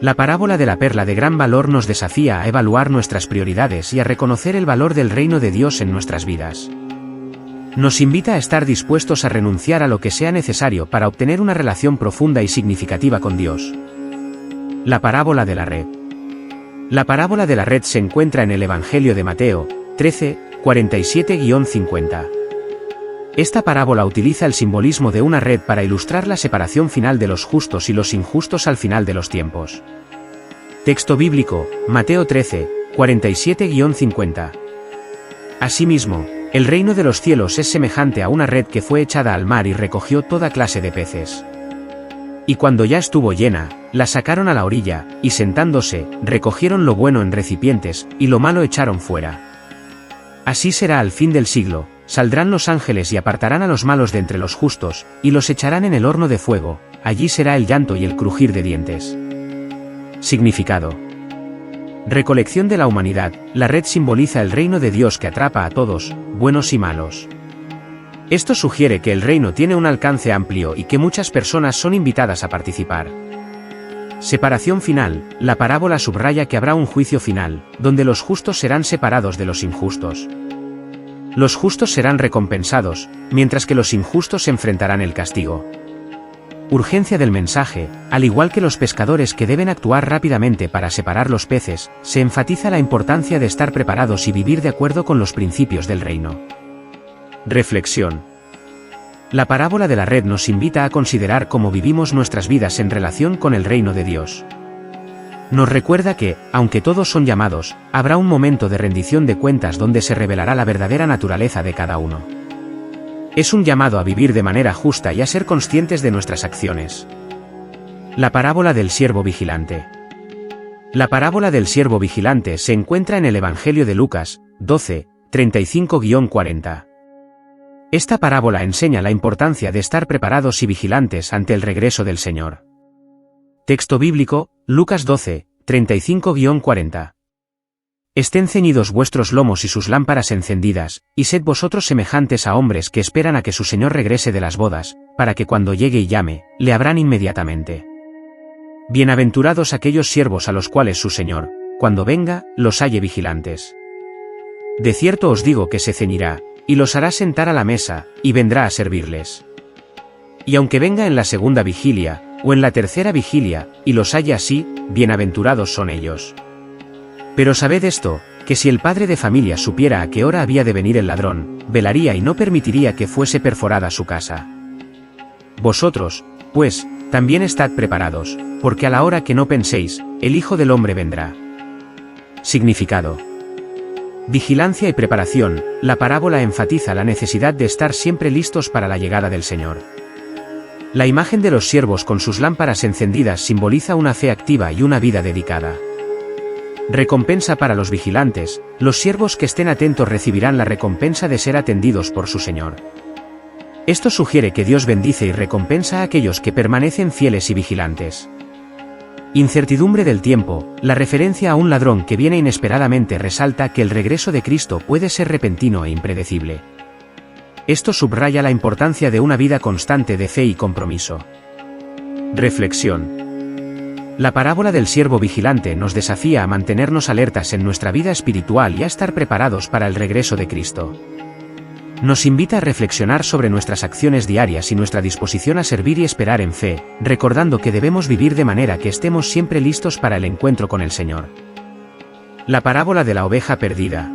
La parábola de la perla de gran valor nos desafía a evaluar nuestras prioridades y a reconocer el valor del reino de Dios en nuestras vidas. Nos invita a estar dispuestos a renunciar a lo que sea necesario para obtener una relación profunda y significativa con Dios. La parábola de la red. La parábola de la red se encuentra en el Evangelio de Mateo, 13, 47-50. Esta parábola utiliza el simbolismo de una red para ilustrar la separación final de los justos y los injustos al final de los tiempos. Texto bíblico, Mateo 13, 47-50. Asimismo, el reino de los cielos es semejante a una red que fue echada al mar y recogió toda clase de peces. Y cuando ya estuvo llena, la sacaron a la orilla, y sentándose, recogieron lo bueno en recipientes, y lo malo echaron fuera. Así será al fin del siglo, saldrán los ángeles y apartarán a los malos de entre los justos, y los echarán en el horno de fuego, allí será el llanto y el crujir de dientes. Significado. Recolección de la humanidad. La red simboliza el reino de Dios que atrapa a todos, buenos y malos. Esto sugiere que el reino tiene un alcance amplio y que muchas personas son invitadas a participar. Separación final. La parábola subraya que habrá un juicio final, donde los justos serán separados de los injustos. Los justos serán recompensados, mientras que los injustos enfrentarán el castigo. Urgencia del mensaje. Al igual que los pescadores que deben actuar rápidamente para separar los peces, se enfatiza la importancia de estar preparados y vivir de acuerdo con los principios del reino. Reflexión. La parábola de la red nos invita a considerar cómo vivimos nuestras vidas en relación con el reino de Dios. Nos recuerda que, aunque todos son llamados, habrá un momento de rendición de cuentas donde se revelará la verdadera naturaleza de cada uno. Es un llamado a vivir de manera justa y a ser conscientes de nuestras acciones. La parábola del siervo vigilante. La parábola del siervo vigilante se encuentra en el Evangelio de Lucas, 12, 35-40. Esta parábola enseña la importancia de estar preparados y vigilantes ante el regreso del Señor. Texto bíblico, Lucas 12, 35-40. Estén ceñidos vuestros lomos y sus lámparas encendidas, y sed vosotros semejantes a hombres que esperan a que su Señor regrese de las bodas, para que cuando llegue y llame, le abran inmediatamente. Bienaventurados aquellos siervos a los cuales su Señor, cuando venga, los halle vigilantes. De cierto os digo que se ceñirá, y los hará sentar a la mesa, y vendrá a servirles. Y aunque venga en la segunda vigilia, o en la tercera vigilia, y los halle así, bienaventurados son ellos. Pero sabed esto, que si el padre de familia supiera a qué hora había de venir el ladrón, velaría y no permitiría que fuese perforada su casa. Vosotros, pues, también estad preparados, porque a la hora que no penséis, el Hijo del Hombre vendrá. Significado. Vigilancia y preparación. La parábola enfatiza la necesidad de estar siempre listos para la llegada del Señor. La imagen de los siervos con sus lámparas encendidas simboliza una fe activa y una vida dedicada. Recompensa para los vigilantes. Los siervos que estén atentos recibirán la recompensa de ser atendidos por su Señor. Esto sugiere que Dios bendice y recompensa a aquellos que permanecen fieles y vigilantes. Incertidumbre del tiempo. La referencia a un ladrón que viene inesperadamente resalta que el regreso de Cristo puede ser repentino e impredecible. Esto subraya la importancia de una vida constante de fe y compromiso. Reflexión. La parábola del siervo vigilante nos desafía a mantenernos alertas en nuestra vida espiritual y a estar preparados para el regreso de Cristo. Nos invita a reflexionar sobre nuestras acciones diarias y nuestra disposición a servir y esperar en fe, recordando que debemos vivir de manera que estemos siempre listos para el encuentro con el Señor. La parábola de la oveja perdida.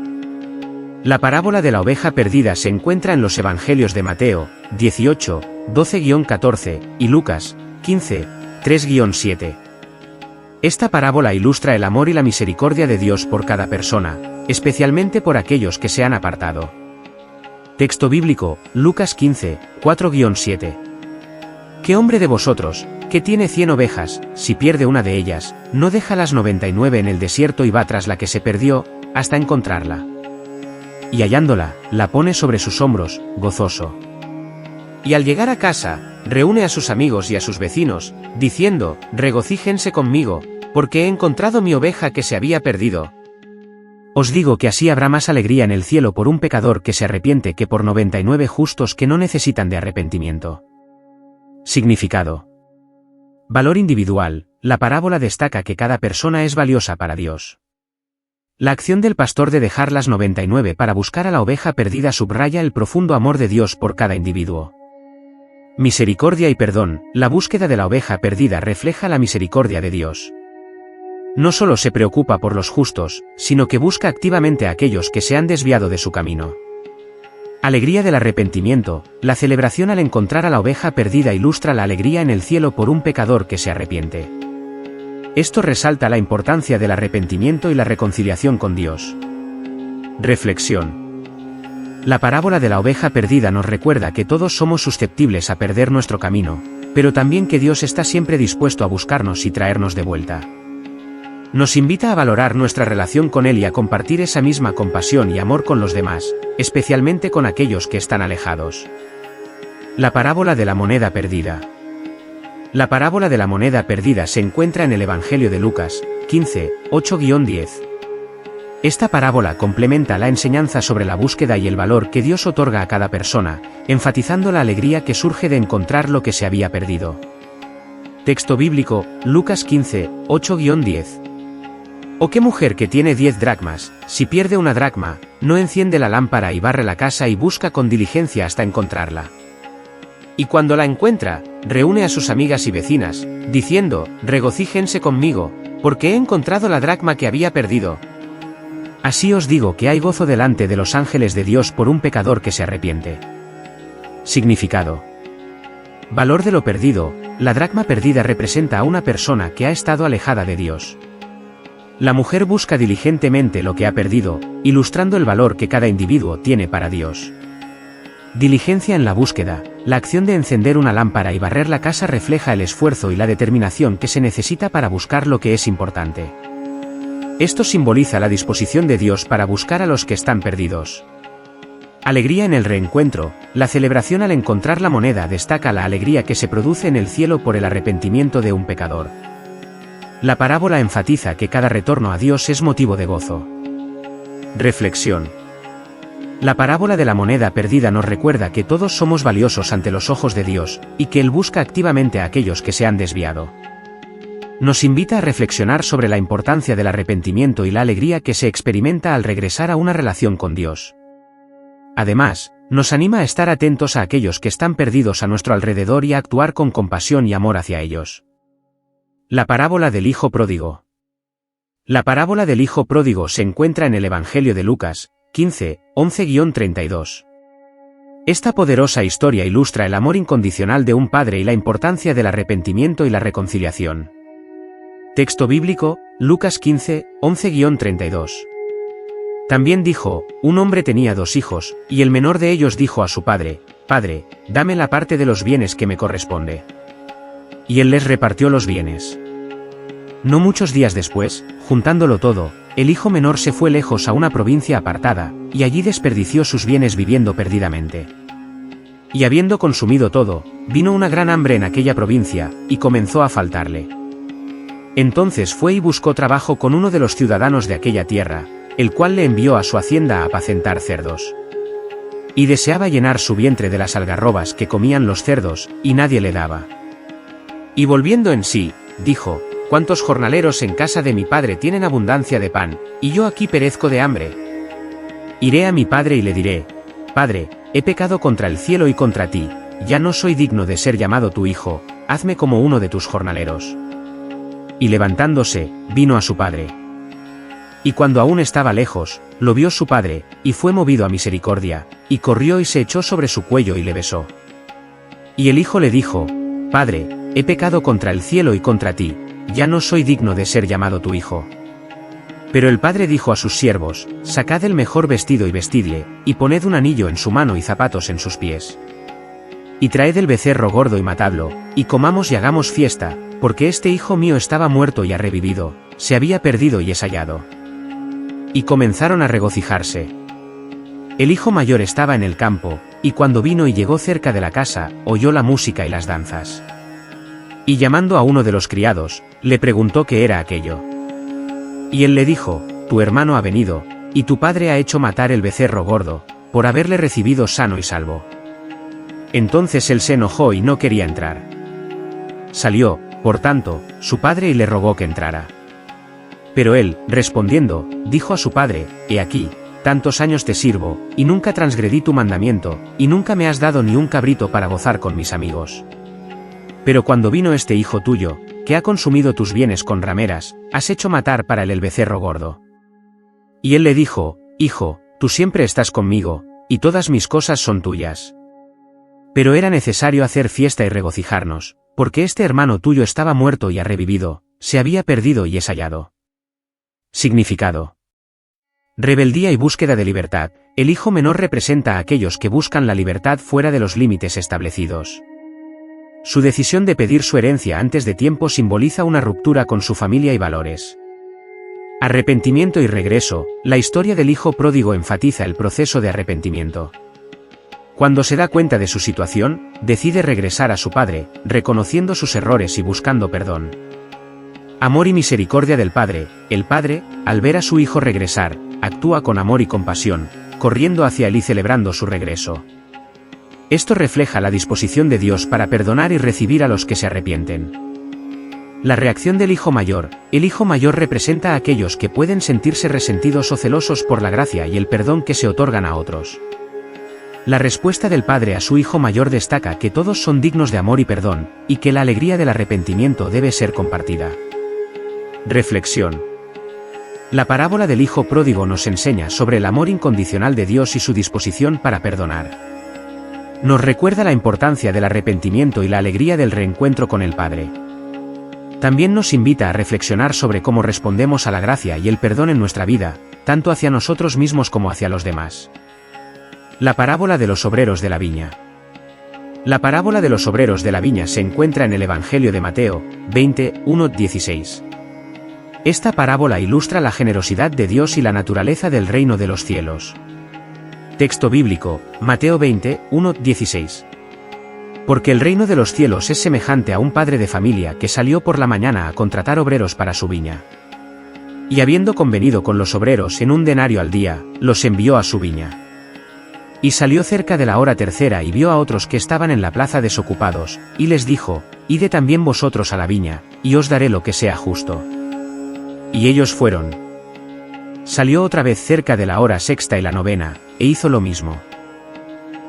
La parábola de la oveja perdida se encuentra en los Evangelios de Mateo, 18, 12-14, y Lucas, 15, 3-7. Esta parábola ilustra el amor y la misericordia de Dios por cada persona, especialmente por aquellos que se han apartado. Texto bíblico, Lucas 15, 4-7. ¿Qué hombre de vosotros, que tiene 100 ovejas, si pierde una de ellas, no deja las 99 en el desierto y va tras la que se perdió, hasta encontrarla? Y hallándola, la pone sobre sus hombros, gozoso. Y al llegar a casa, reúne a sus amigos y a sus vecinos, diciendo, regocíjense conmigo, porque he encontrado mi oveja que se había perdido. Os digo que así habrá más alegría en el cielo por un pecador que se arrepiente que por 99 justos que no necesitan de arrepentimiento. Significado. Valor individual. La parábola destaca que cada persona es valiosa para Dios. La acción del pastor de dejar las 99 para buscar a la oveja perdida subraya el profundo amor de Dios por cada individuo. Misericordia y perdón. La búsqueda de la oveja perdida refleja la misericordia de Dios. No solo se preocupa por los justos, sino que busca activamente a aquellos que se han desviado de su camino. Alegría del arrepentimiento. La celebración al encontrar a la oveja perdida ilustra la alegría en el cielo por un pecador que se arrepiente. Esto resalta la importancia del arrepentimiento y la reconciliación con Dios. Reflexión. La parábola de la oveja perdida nos recuerda que todos somos susceptibles a perder nuestro camino, pero también que Dios está siempre dispuesto a buscarnos y traernos de vuelta. Nos invita a valorar nuestra relación con Él y a compartir esa misma compasión y amor con los demás, especialmente con aquellos que están alejados. La parábola de la moneda perdida. La parábola de la moneda perdida se encuentra en el Evangelio de Lucas, 15, 8-10. Esta parábola complementa la enseñanza sobre la búsqueda y el valor que Dios otorga a cada persona, enfatizando la alegría que surge de encontrar lo que se había perdido. Texto bíblico, Lucas 15, 8-10. ¿O qué mujer que tiene 10 dracmas, si pierde una dracma, no enciende la lámpara y barre la casa y busca con diligencia hasta encontrarla? Y cuando la encuentra, reúne a sus amigas y vecinas, diciendo, regocíjense conmigo, porque he encontrado la dracma que había perdido. Así os digo que hay gozo delante de los ángeles de Dios por un pecador que se arrepiente. Significado. Valor de lo perdido. La dracma perdida representa a una persona que ha estado alejada de Dios. La mujer busca diligentemente lo que ha perdido, ilustrando el valor que cada individuo tiene para Dios. Diligencia en la búsqueda. La acción de encender una lámpara y barrer la casa refleja el esfuerzo y la determinación que se necesita para buscar lo que es importante. Esto simboliza la disposición de Dios para buscar a los que están perdidos. Alegría en el reencuentro. La celebración al encontrar la moneda destaca la alegría que se produce en el cielo por el arrepentimiento de un pecador. La parábola enfatiza que cada retorno a Dios es motivo de gozo. Reflexión. La parábola de la moneda perdida nos recuerda que todos somos valiosos ante los ojos de Dios, y que Él busca activamente a aquellos que se han desviado. Nos invita a reflexionar sobre la importancia del arrepentimiento y la alegría que se experimenta al regresar a una relación con Dios. Además, nos anima a estar atentos a aquellos que están perdidos a nuestro alrededor y a actuar con compasión y amor hacia ellos. La parábola del hijo pródigo. La parábola del hijo pródigo se encuentra en el Evangelio de Lucas, 15, 11-32. Esta poderosa historia ilustra el amor incondicional de un padre y la importancia del arrepentimiento y la reconciliación. Texto bíblico, Lucas 15, 11-32. También dijo, un hombre tenía 2 hijos, y el menor de ellos dijo a su padre, Padre, dame la parte de los bienes que me corresponde. Y él les repartió los bienes. No muchos días después, juntándolo todo, el hijo menor se fue lejos a una provincia apartada, y allí desperdició sus bienes viviendo perdidamente. Y habiendo consumido todo, vino una gran hambre en aquella provincia, y comenzó a faltarle. Entonces fue y buscó trabajo con uno de los ciudadanos de aquella tierra, el cual le envió a su hacienda a apacentar cerdos. Y deseaba llenar su vientre de las algarrobas que comían los cerdos, y nadie le daba. Y volviendo en sí, dijo, ¿cuántos jornaleros en casa de mi padre tienen abundancia de pan, y yo aquí perezco de hambre? Iré a mi padre y le diré, Padre, he pecado contra el cielo y contra ti, ya no soy digno de ser llamado tu hijo, hazme como uno de tus jornaleros. Y levantándose, vino a su padre. Y cuando aún estaba lejos, lo vio su padre, y fue movido a misericordia, y corrió y se echó sobre su cuello y le besó. Y el hijo le dijo, Padre, he pecado contra el cielo y contra ti, ya no soy digno de ser llamado tu hijo. Pero el padre dijo a sus siervos: «Sacad el mejor vestido y vestidle, y poned un anillo en su mano y zapatos en sus pies. Y traed el becerro gordo y matadlo, y comamos y hagamos fiesta, porque este hijo mío estaba muerto y ha revivido, se había perdido y es hallado». Y comenzaron a regocijarse. El hijo mayor estaba en el campo, y cuando vino y llegó cerca de la casa, oyó la música y las danzas. Y llamando a uno de los criados, le preguntó qué era aquello. Y él le dijo: «Tu hermano ha venido, y tu padre ha hecho matar el becerro gordo, por haberle recibido sano y salvo». Entonces él se enojó y no quería entrar. Salió, por tanto, su padre y le rogó que entrara. Pero él, respondiendo, dijo a su padre: «He aquí, tantos años te sirvo, y nunca transgredí tu mandamiento, y nunca me has dado ni un cabrito para gozar con mis amigos. Pero cuando vino este hijo tuyo, que ha consumido tus bienes con rameras, has hecho matar para él el becerro gordo». Y él le dijo: «Hijo, tú siempre estás conmigo, y todas mis cosas son tuyas. Pero era necesario hacer fiesta y regocijarnos, porque este hermano tuyo estaba muerto y ha revivido, se había perdido y es hallado». Significado: rebeldía y búsqueda de libertad. El hijo menor representa a aquellos que buscan la libertad fuera de los límites establecidos. Su decisión de pedir su herencia antes de tiempo simboliza una ruptura con su familia y valores. Arrepentimiento y regreso. La historia del hijo pródigo enfatiza el proceso de arrepentimiento. Cuando se da cuenta de su situación, decide regresar a su padre, reconociendo sus errores y buscando perdón. Amor y misericordia del padre. El padre, al ver a su hijo regresar, actúa con amor y compasión, corriendo hacia él y celebrando su regreso. Esto refleja la disposición de Dios para perdonar y recibir a los que se arrepienten. La reacción del hijo mayor. El hijo mayor representa a aquellos que pueden sentirse resentidos o celosos por la gracia y el perdón que se otorgan a otros. La respuesta del padre a su hijo mayor destaca que todos son dignos de amor y perdón, y que la alegría del arrepentimiento debe ser compartida. Reflexión. La parábola del hijo pródigo nos enseña sobre el amor incondicional de Dios y su disposición para perdonar. Nos recuerda la importancia del arrepentimiento y la alegría del reencuentro con el Padre. También nos invita a reflexionar sobre cómo respondemos a la gracia y el perdón en nuestra vida, tanto hacia nosotros mismos como hacia los demás. La parábola de los obreros de la viña. La parábola de los obreros de la viña se encuentra en el Evangelio de Mateo, 20:1-16. Esta parábola ilustra la generosidad de Dios y la naturaleza del reino de los cielos. Texto bíblico, Mateo 20:1-16. Porque el reino de los cielos es semejante a un padre de familia que salió por la mañana a contratar obreros para su viña. Y habiendo convenido con los obreros en 1 denario al día, los envió a su viña. Y salió cerca de la hora tercera y vio a otros que estaban en la plaza desocupados, y les dijo: «Id también vosotros a la viña, y os daré lo que sea justo». Y ellos fueron. Salió otra vez cerca de la hora sexta y la novena, e hizo lo mismo.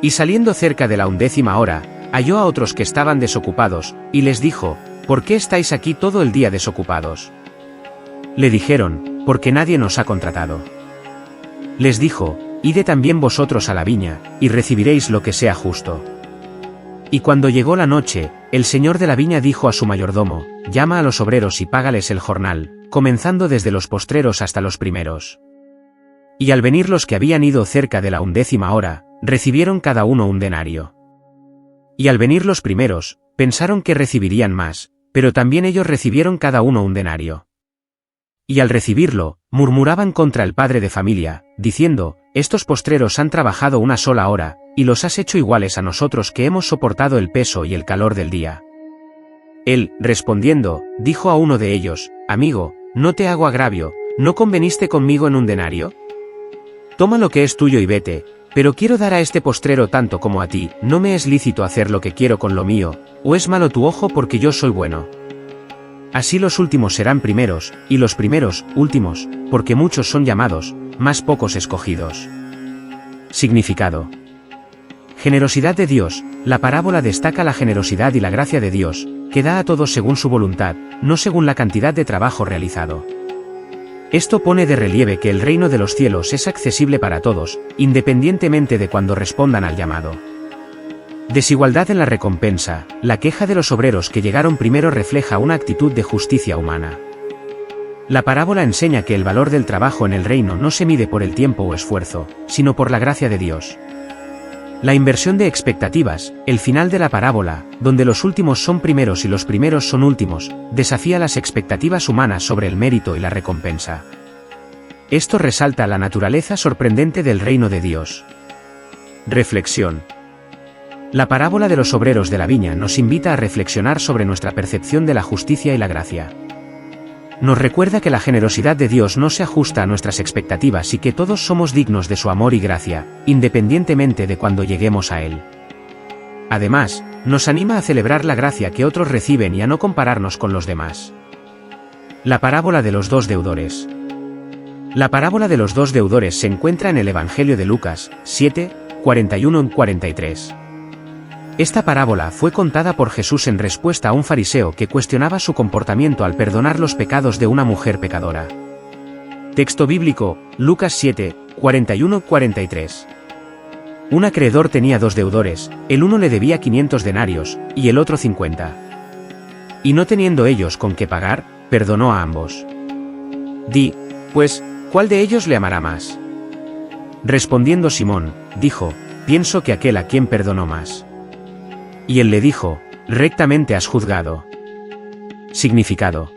Y saliendo cerca de la 11ª hora, halló a otros que estaban desocupados, y les dijo: «¿Por qué estáis aquí todo el día desocupados?». Le dijeron: «Porque nadie nos ha contratado». Les dijo: «Id también vosotros a la viña, y recibiréis lo que sea justo». Y cuando llegó la noche, el señor de la viña dijo a su mayordomo: «Llama a los obreros y págales el jornal, comenzando desde los postreros hasta los primeros». Y al venir los que habían ido cerca de la 11ª hora, recibieron cada uno 1 denario. Y al venir los primeros, pensaron que recibirían más, pero también ellos recibieron cada uno 1 denario. Y al recibirlo, murmuraban contra el padre de familia, diciendo: «Estos postreros han trabajado 1 sola hora, y los has hecho iguales a nosotros que hemos soportado el peso y el calor del día». Él, respondiendo, dijo a uno de ellos: «Amigo, no te hago agravio, ¿no conveniste conmigo en 1 denario? Toma lo que es tuyo y vete, pero quiero dar a este postrero tanto como a ti. ¿No me es lícito hacer lo que quiero con lo mío, o es malo tu ojo porque yo soy bueno?». Así los últimos serán primeros, y los primeros, últimos, porque muchos son llamados, mas pocos escogidos. Significado. Generosidad de Dios. La parábola destaca la generosidad y la gracia de Dios, que da a todos según su voluntad, no según la cantidad de trabajo realizado. Esto pone de relieve que el reino de los cielos es accesible para todos, independientemente de cuando respondan al llamado. Desigualdad en la recompensa. La queja de los obreros que llegaron primero refleja una actitud de justicia humana. La parábola enseña que el valor del trabajo en el reino no se mide por el tiempo o esfuerzo, sino por la gracia de Dios. La inversión de expectativas, el final de la parábola, donde los últimos son primeros y los primeros son últimos, desafía las expectativas humanas sobre el mérito y la recompensa. Esto resalta la naturaleza sorprendente del reino de Dios. Reflexión. La parábola de los obreros de la viña nos invita a reflexionar sobre nuestra percepción de la justicia y la gracia. Nos recuerda que la generosidad de Dios no se ajusta a nuestras expectativas y que todos somos dignos de su amor y gracia, independientemente de cuándo lleguemos a Él. Además, nos anima a celebrar la gracia que otros reciben y a no compararnos con los demás. La parábola de los dos deudores. La parábola de los dos deudores se encuentra en el Evangelio de Lucas, 7, 41-43. Esta parábola fue contada por Jesús en respuesta a un fariseo que cuestionaba su comportamiento al perdonar los pecados de una mujer pecadora. Texto bíblico, Lucas 7, 41-43. Un acreedor tenía dos deudores, el uno le debía 500 denarios, y el otro 50. Y no teniendo ellos con qué pagar, perdonó a ambos. Di, pues, ¿cuál de ellos le amará más? Respondiendo Simón, dijo, pienso que aquel a quien perdonó más. Y él le dijo, rectamente has juzgado. Significado.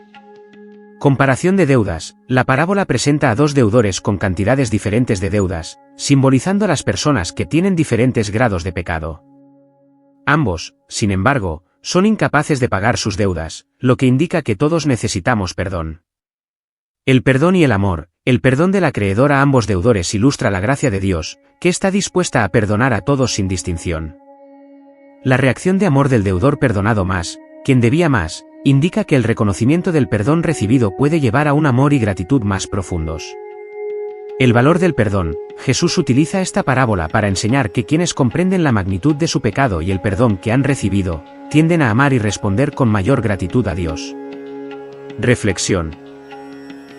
Comparación de deudas. La parábola presenta a dos deudores con cantidades diferentes de deudas, simbolizando a las personas que tienen diferentes grados de pecado. Ambos, sin embargo, son incapaces de pagar sus deudas, lo que indica que todos necesitamos perdón. El perdón y el amor. El perdón del acreedor a ambos deudores ilustra la gracia de Dios, que está dispuesta a perdonar a todos sin distinción. La reacción de amor del deudor perdonado más, quien debía más, indica que el reconocimiento del perdón recibido puede llevar a un amor y gratitud más profundos. El valor del perdón. Jesús utiliza esta parábola para enseñar que quienes comprenden la magnitud de su pecado y el perdón que han recibido, tienden a amar y responder con mayor gratitud a Dios. Reflexión.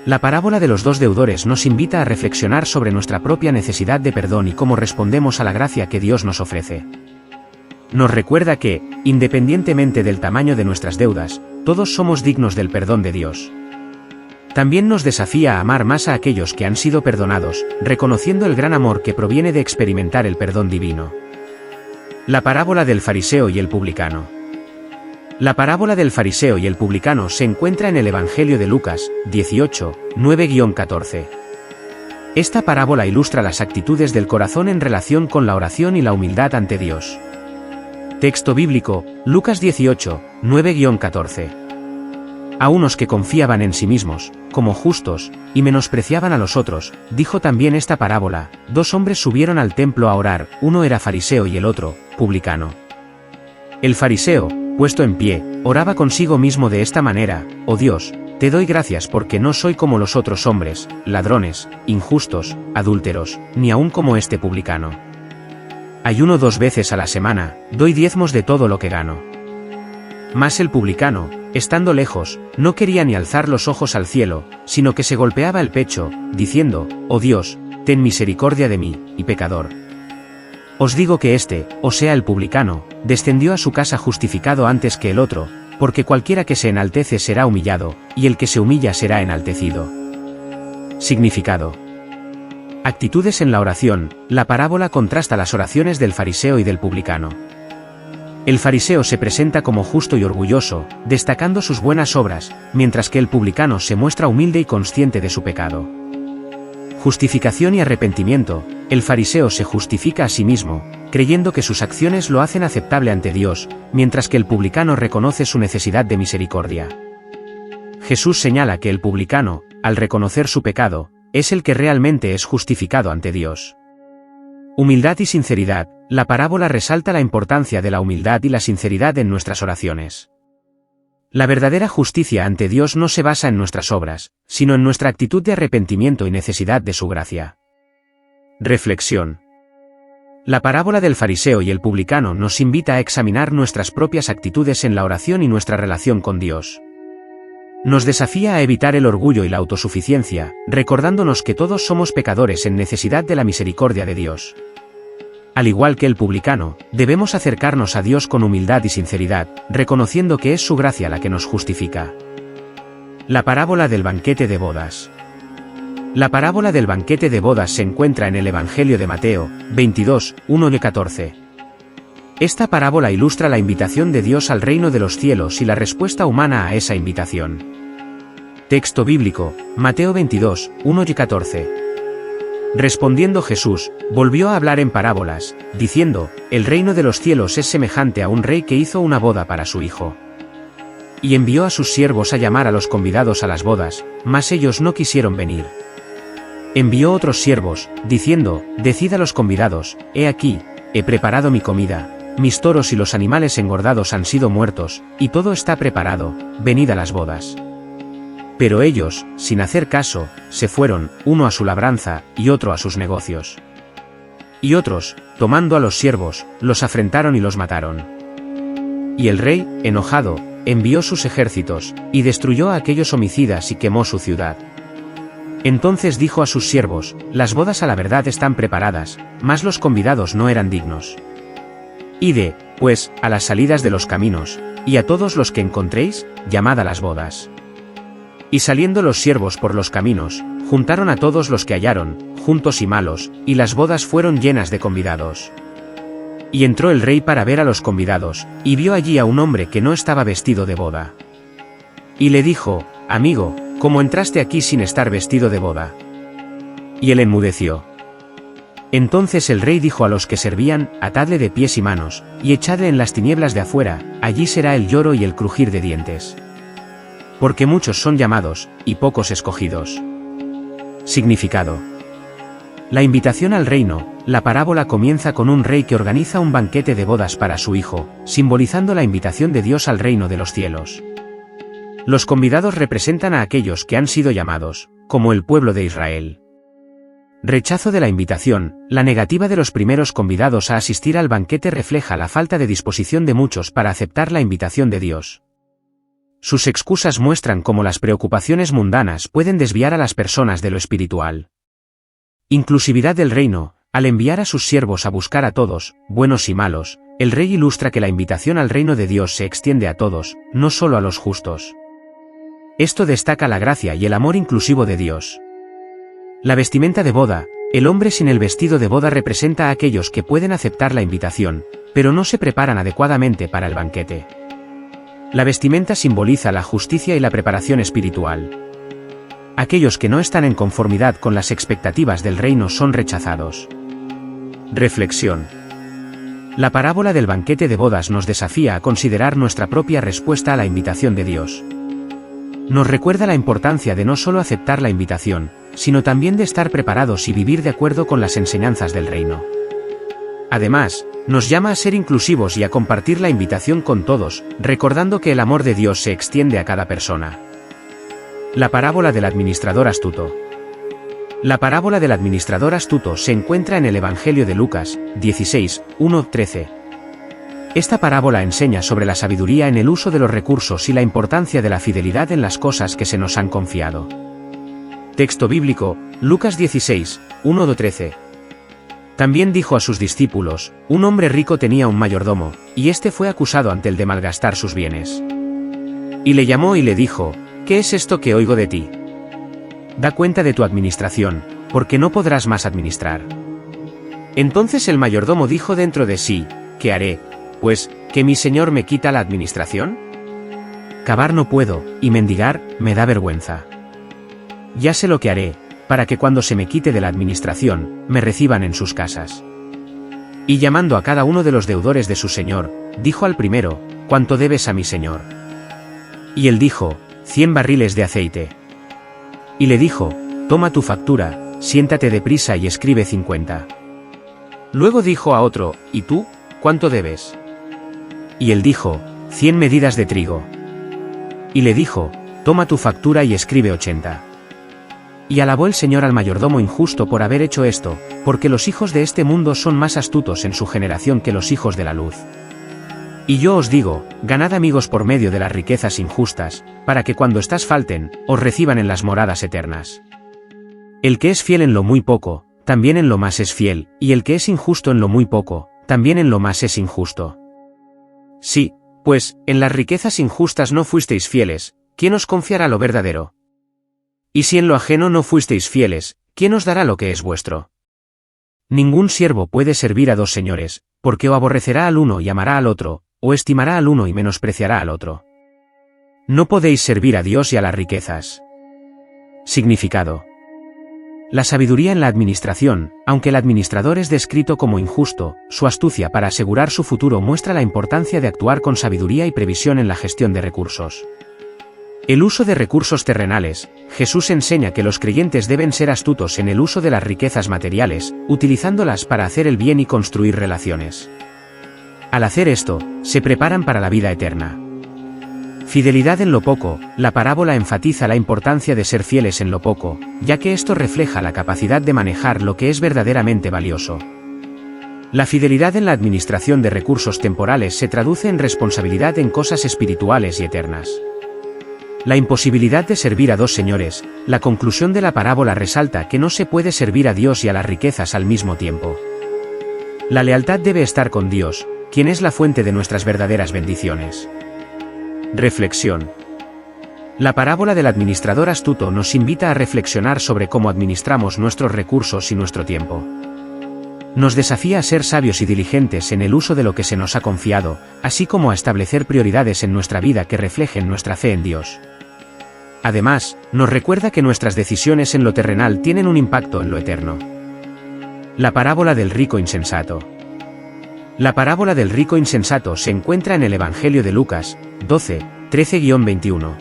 La parábola de los dos deudores nos invita a reflexionar sobre nuestra propia necesidad de perdón y cómo respondemos a la gracia que Dios nos ofrece. Nos recuerda que, independientemente del tamaño de nuestras deudas, todos somos dignos del perdón de Dios. También nos desafía a amar más a aquellos que han sido perdonados, reconociendo el gran amor que proviene de experimentar el perdón divino. La parábola del fariseo y el publicano. La parábola del fariseo y el publicano se encuentra en el Evangelio de Lucas, 18, 9-14. Esta parábola ilustra las actitudes del corazón en relación con la oración y la humildad ante Dios. Texto bíblico, Lucas 18, 9-14. A unos que confiaban en sí mismos, como justos, y menospreciaban a los otros, dijo también esta parábola, dos hombres subieron al templo a orar, uno era fariseo y el otro, publicano. El fariseo, puesto en pie, oraba consigo mismo de esta manera, oh Dios, te doy gracias porque no soy como los otros hombres, ladrones, injustos, adúlteros, ni aun como este publicano. Ayuno 2 veces a la semana, doy diezmos de todo lo que gano. Mas el publicano, estando lejos, no quería ni alzar los ojos al cielo, sino que se golpeaba el pecho, diciendo, oh Dios, ten misericordia de mí, y pecador. Os digo que este, o sea el publicano, descendió a su casa justificado antes que el otro, porque cualquiera que se enaltece será humillado, y el que se humilla será enaltecido. Significado. Actitudes en la oración. La parábola contrasta las oraciones del fariseo y del publicano. El fariseo se presenta como justo y orgulloso, destacando sus buenas obras, mientras que el publicano se muestra humilde y consciente de su pecado. Justificación y arrepentimiento. El fariseo se justifica a sí mismo, creyendo que sus acciones lo hacen aceptable ante Dios, mientras que el publicano reconoce su necesidad de misericordia. Jesús señala que el publicano, al reconocer su pecado, es el que realmente es justificado ante Dios. Humildad y sinceridad. La parábola resalta la importancia de la humildad y la sinceridad en nuestras oraciones. La verdadera justicia ante Dios no se basa en nuestras obras, sino en nuestra actitud de arrepentimiento y necesidad de su gracia. Reflexión. La parábola del fariseo y el publicano nos invita a examinar nuestras propias actitudes en la oración y nuestra relación con Dios. Nos desafía a evitar el orgullo y la autosuficiencia, recordándonos que todos somos pecadores en necesidad de la misericordia de Dios. Al igual que el publicano, debemos acercarnos a Dios con humildad y sinceridad, reconociendo que es su gracia la que nos justifica. La parábola del banquete de bodas. La parábola del banquete de bodas se encuentra en el Evangelio de Mateo, 22, 1-14. Esta parábola ilustra la invitación de Dios al reino de los cielos y la respuesta humana a esa invitación. Texto bíblico, Mateo 22, 1-14. Respondiendo Jesús, volvió a hablar en parábolas, diciendo, el reino de los cielos es semejante a un rey que hizo una boda para su hijo. Y envió a sus siervos a llamar a los convidados a las bodas, mas ellos no quisieron venir. Envió otros siervos, diciendo, decid a los convidados, he aquí, he preparado mi comida, mis toros y los animales engordados han sido muertos, y todo está preparado, venid a las bodas. Pero ellos, sin hacer caso, se fueron, uno a su labranza, y otro a sus negocios. Y otros, tomando a los siervos, los afrentaron y los mataron. Y el rey, enojado, envió sus ejércitos, y destruyó a aquellos homicidas y quemó su ciudad. Entonces dijo a sus siervos, las bodas a la verdad están preparadas, mas los convidados no eran dignos. Id, pues, a las salidas de los caminos, y a todos los que encontréis, llamad a las bodas. Y saliendo los siervos por los caminos, juntaron a todos los que hallaron, juntos y malos, y las bodas fueron llenas de convidados. Y entró el rey para ver a los convidados, y vio allí a un hombre que no estaba vestido de boda. Y le dijo, amigo, ¿cómo entraste aquí sin estar vestido de boda? Y él enmudeció. Entonces el rey dijo a los que servían, atadle de pies y manos, y echadle en las tinieblas de afuera, allí será el lloro y el crujir de dientes. Porque muchos son llamados, y pocos escogidos. Significado. La invitación al reino. La parábola comienza con un rey que organiza un banquete de bodas para su hijo, simbolizando la invitación de Dios al reino de los cielos. Los convidados representan a aquellos que han sido llamados, como el pueblo de Israel. Rechazo de la invitación. La negativa de los primeros convidados a asistir al banquete refleja la falta de disposición de muchos para aceptar la invitación de Dios. Sus excusas muestran cómo las preocupaciones mundanas pueden desviar a las personas de lo espiritual. Inclusividad del reino. Al enviar a sus siervos a buscar a todos, buenos y malos, el rey ilustra que la invitación al reino de Dios se extiende a todos, no solo a los justos. Esto destaca la gracia y el amor inclusivo de Dios. La vestimenta de boda. El hombre sin el vestido de boda representa a aquellos que pueden aceptar la invitación, pero no se preparan adecuadamente para el banquete. La vestimenta simboliza la justicia y la preparación espiritual. Aquellos que no están en conformidad con las expectativas del reino son rechazados. Reflexión. La parábola del banquete de bodas nos desafía a considerar nuestra propia respuesta a la invitación de Dios. Nos recuerda la importancia de no solo aceptar la invitación, sino también de estar preparados y vivir de acuerdo con las enseñanzas del reino. Además, nos llama a ser inclusivos y a compartir la invitación con todos, recordando que el amor de Dios se extiende a cada persona. La parábola del administrador astuto. La parábola del administrador astuto se encuentra en el Evangelio de Lucas, 16, 1-13. Esta parábola enseña sobre la sabiduría en el uso de los recursos y la importancia de la fidelidad en las cosas que se nos han confiado. Texto bíblico, Lucas 16, 1-13. También dijo a sus discípulos, un hombre rico tenía un mayordomo, y éste fue acusado ante él de malgastar sus bienes. Y le llamó y le dijo, ¿qué es esto que oigo de ti? Da cuenta de tu administración, porque no podrás más administrar. Entonces el mayordomo dijo dentro de sí, ¿qué haré? Pues, ¿que mi señor me quita la administración? Cavar no puedo, y mendigar, me da vergüenza. Ya sé lo que haré, para que cuando se me quite de la administración, me reciban en sus casas. Y llamando a cada uno de los deudores de su señor, dijo al primero, ¿cuánto debes a mi señor? Y él dijo, 100 barriles de aceite. Y le dijo, toma tu factura, siéntate deprisa y escribe 50. Luego dijo a otro, ¿y tú, cuánto debes? Y él dijo, 100 medidas de trigo. Y le dijo, toma tu factura y escribe 80. Y alabó el Señor al mayordomo injusto por haber hecho esto, porque los hijos de este mundo son más astutos en su generación que los hijos de la luz. Y yo os digo, ganad amigos por medio de las riquezas injustas, para que cuando éstas falten, os reciban en las moradas eternas. El que es fiel en lo muy poco, también en lo más es fiel, y el que es injusto en lo muy poco, también en lo más es injusto. Sí, pues, en las riquezas injustas no fuisteis fieles, ¿quién os confiará lo verdadero? Y si en lo ajeno no fuisteis fieles, ¿quién os dará lo que es vuestro? Ningún siervo puede servir a dos señores, porque o aborrecerá al uno y amará al otro, o estimará al uno y menospreciará al otro. No podéis servir a Dios y a las riquezas. Significado. La sabiduría en la administración, aunque el administrador es descrito como injusto, su astucia para asegurar su futuro muestra la importancia de actuar con sabiduría y previsión en la gestión de recursos. El uso de recursos terrenales. Jesús enseña que los creyentes deben ser astutos en el uso de las riquezas materiales, utilizándolas para hacer el bien y construir relaciones. Al hacer esto, se preparan para la vida eterna. Fidelidad en lo poco. La parábola enfatiza la importancia de ser fieles en lo poco, ya que esto refleja la capacidad de manejar lo que es verdaderamente valioso. La fidelidad en la administración de recursos temporales se traduce en responsabilidad en cosas espirituales y eternas. La imposibilidad de servir a dos señores. La conclusión de la parábola resalta que no se puede servir a Dios y a las riquezas al mismo tiempo. La lealtad debe estar con Dios, quien es la fuente de nuestras verdaderas bendiciones. Reflexión. La parábola del administrador astuto nos invita a reflexionar sobre cómo administramos nuestros recursos y nuestro tiempo. Nos desafía a ser sabios y diligentes en el uso de lo que se nos ha confiado, así como a establecer prioridades en nuestra vida que reflejen nuestra fe en Dios. Además, nos recuerda que nuestras decisiones en lo terrenal tienen un impacto en lo eterno. La parábola del rico insensato. La parábola del rico insensato se encuentra en el Evangelio de Lucas, 12, 13-21.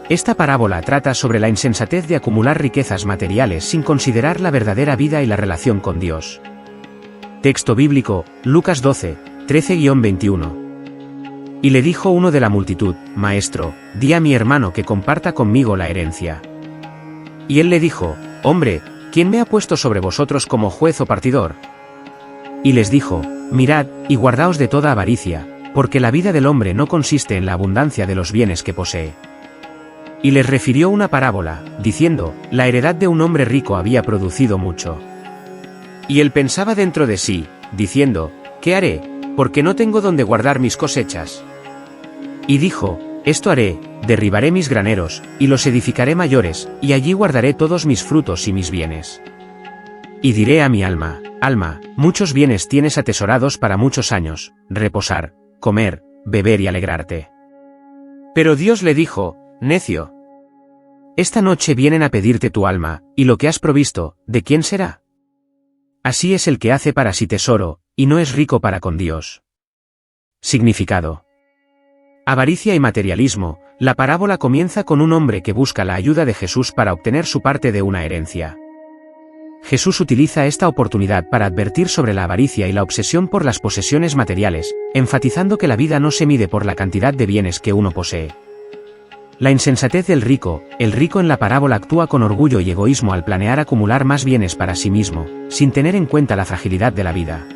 Esta parábola trata sobre la insensatez de acumular riquezas materiales sin considerar la verdadera vida y la relación con Dios. Texto bíblico, Lucas 12, 13-21. Y le dijo uno de la multitud: Maestro, di a mi hermano que comparta conmigo la herencia. Y él le dijo: Hombre, ¿quién me ha puesto sobre vosotros como juez o partidor? Y les dijo: Mirad, y guardaos de toda avaricia, porque la vida del hombre no consiste en la abundancia de los bienes que posee. Y les refirió una parábola, diciendo: La heredad de un hombre rico había producido mucho. Y él pensaba dentro de sí, diciendo: ¿Qué haré? Porque no tengo donde guardar mis cosechas. Y dijo: Esto haré, derribaré mis graneros, y los edificaré mayores, y allí guardaré todos mis frutos y mis bienes. Y diré a mi alma: Alma, muchos bienes tienes atesorados para muchos años, reposar, comer, beber y alegrarte. Pero Dios le dijo: Necio. Esta noche vienen a pedirte tu alma, y lo que has provisto, ¿de quién será? Así es el que hace para sí tesoro, y no es rico para con Dios. Significado. Avaricia y materialismo. La parábola comienza con un hombre que busca la ayuda de Jesús para obtener su parte de una herencia. Jesús utiliza esta oportunidad para advertir sobre la avaricia y la obsesión por las posesiones materiales, enfatizando que la vida no se mide por la cantidad de bienes que uno posee. La insensatez del rico. El rico en la parábola actúa con orgullo y egoísmo al planear acumular más bienes para sí mismo, sin tener en cuenta la fragilidad de la vida.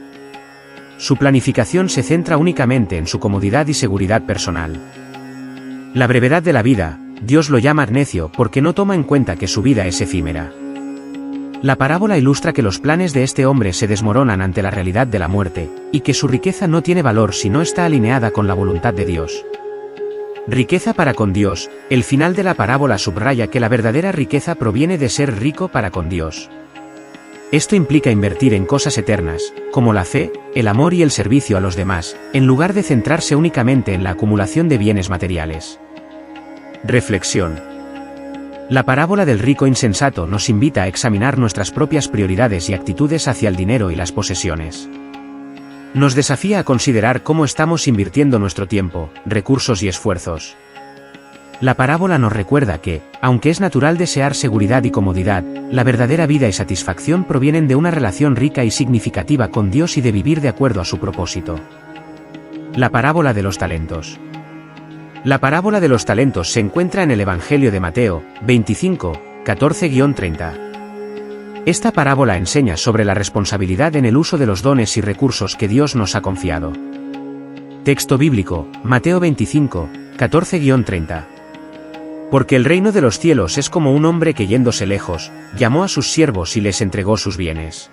Su planificación se centra únicamente en su comodidad y seguridad personal. La brevedad de la vida. Dios lo llama necio porque no toma en cuenta que su vida es efímera. La parábola ilustra que los planes de este hombre se desmoronan ante la realidad de la muerte, y que su riqueza no tiene valor si no está alineada con la voluntad de Dios. Riqueza para con Dios. El final de la parábola subraya que la verdadera riqueza proviene de ser rico para con Dios. Esto implica invertir en cosas eternas, como la fe, el amor y el servicio a los demás, en lugar de centrarse únicamente en la acumulación de bienes materiales. Reflexión. La parábola del rico insensato nos invita a examinar nuestras propias prioridades y actitudes hacia el dinero y las posesiones. Nos desafía a considerar cómo estamos invirtiendo nuestro tiempo, recursos y esfuerzos. La parábola nos recuerda que, aunque es natural desear seguridad y comodidad, la verdadera vida y satisfacción provienen de una relación rica y significativa con Dios y de vivir de acuerdo a su propósito. La parábola de los talentos. La parábola de los talentos se encuentra en el Evangelio de Mateo, 25, 14-30. Esta parábola enseña sobre la responsabilidad en el uso de los dones y recursos que Dios nos ha confiado. Texto bíblico, Mateo 25, 14-30. Porque el reino de los cielos es como un hombre que yéndose lejos, llamó a sus siervos y les entregó sus bienes.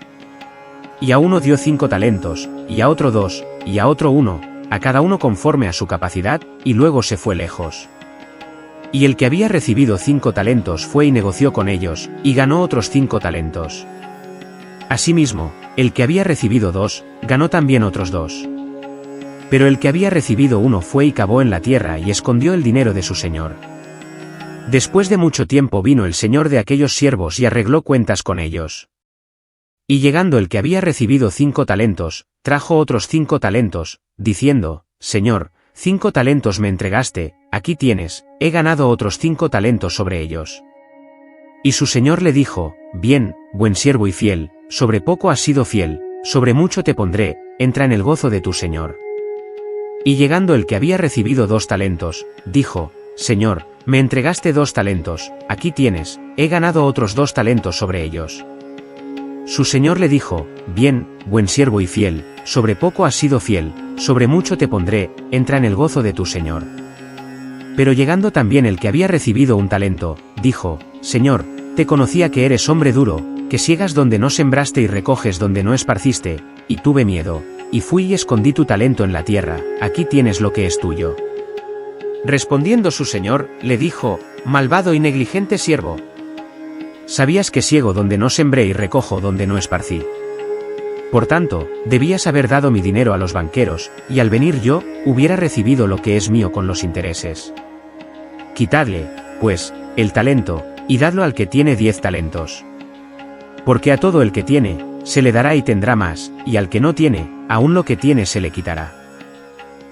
Y a uno dio 5 talentos, y a otro 2, y a otro 1, a cada uno conforme a su capacidad, y luego se fue lejos. Y el que había recibido 5 talentos fue y negoció con ellos, y ganó otros 5 talentos. Asimismo, el que había recibido 2, ganó también otros 2. Pero el que había recibido 1 fue y cavó en la tierra y escondió el dinero de su señor. Después de mucho tiempo vino el señor de aquellos siervos y arregló cuentas con ellos. Y llegando el que había recibido 5 talentos, trajo otros 5 talentos, diciendo, Señor, 5 talentos me entregaste, aquí tienes, he ganado otros 5 talentos sobre ellos. Y su señor le dijo, bien, buen siervo y fiel, sobre poco has sido fiel, sobre mucho te pondré, entra en el gozo de tu señor. Y llegando el que había recibido 2 talentos, dijo, Señor, me entregaste 2 talentos, aquí tienes, he ganado otros 2 talentos sobre ellos. Su señor le dijo, bien, buen siervo y fiel, sobre poco has sido fiel, sobre mucho te pondré, entra en el gozo de tu señor. Pero llegando también el que había recibido 1 talento, dijo, Señor, te conocía que eres hombre duro, que siegas donde no sembraste y recoges donde no esparciste, y tuve miedo, y fui y escondí tu talento en la tierra, aquí tienes lo que es tuyo. Respondiendo su señor, le dijo, malvado y negligente siervo. Sabías que siego donde no sembré y recojo donde no esparcí. Por tanto, debías haber dado mi dinero a los banqueros, y al venir yo, hubiera recibido lo que es mío con los intereses. Quitadle, pues, el talento, y dadlo al que tiene 10 talentos. Porque a todo el que tiene, se le dará y tendrá más, y al que no tiene, aún lo que tiene se le quitará.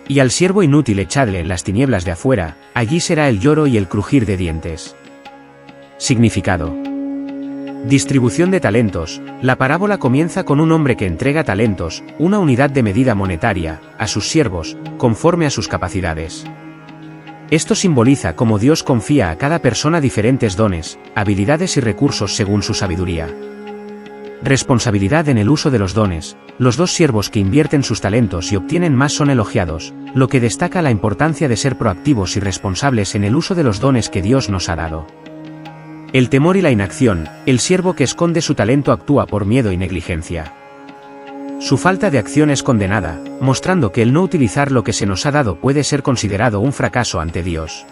Y al siervo inútil echadle en las tinieblas de afuera, allí será el lloro y el crujir de dientes. Significado. Distribución de talentos. La parábola comienza con un hombre que entrega talentos, una unidad de medida monetaria, a sus siervos, conforme a sus capacidades. Esto simboliza cómo Dios confía a cada persona diferentes dones, habilidades y recursos según su sabiduría. Responsabilidad en el uso de los dones. Los 2 siervos que invierten sus talentos y obtienen más son elogiados, lo que destaca la importancia de ser proactivos y responsables en el uso de los dones que Dios nos ha dado. El temor y la inacción. El siervo que esconde su talento actúa por miedo y negligencia. Su falta de acción es condenada, mostrando que el no utilizar lo que se nos ha dado puede ser considerado un fracaso ante Dios.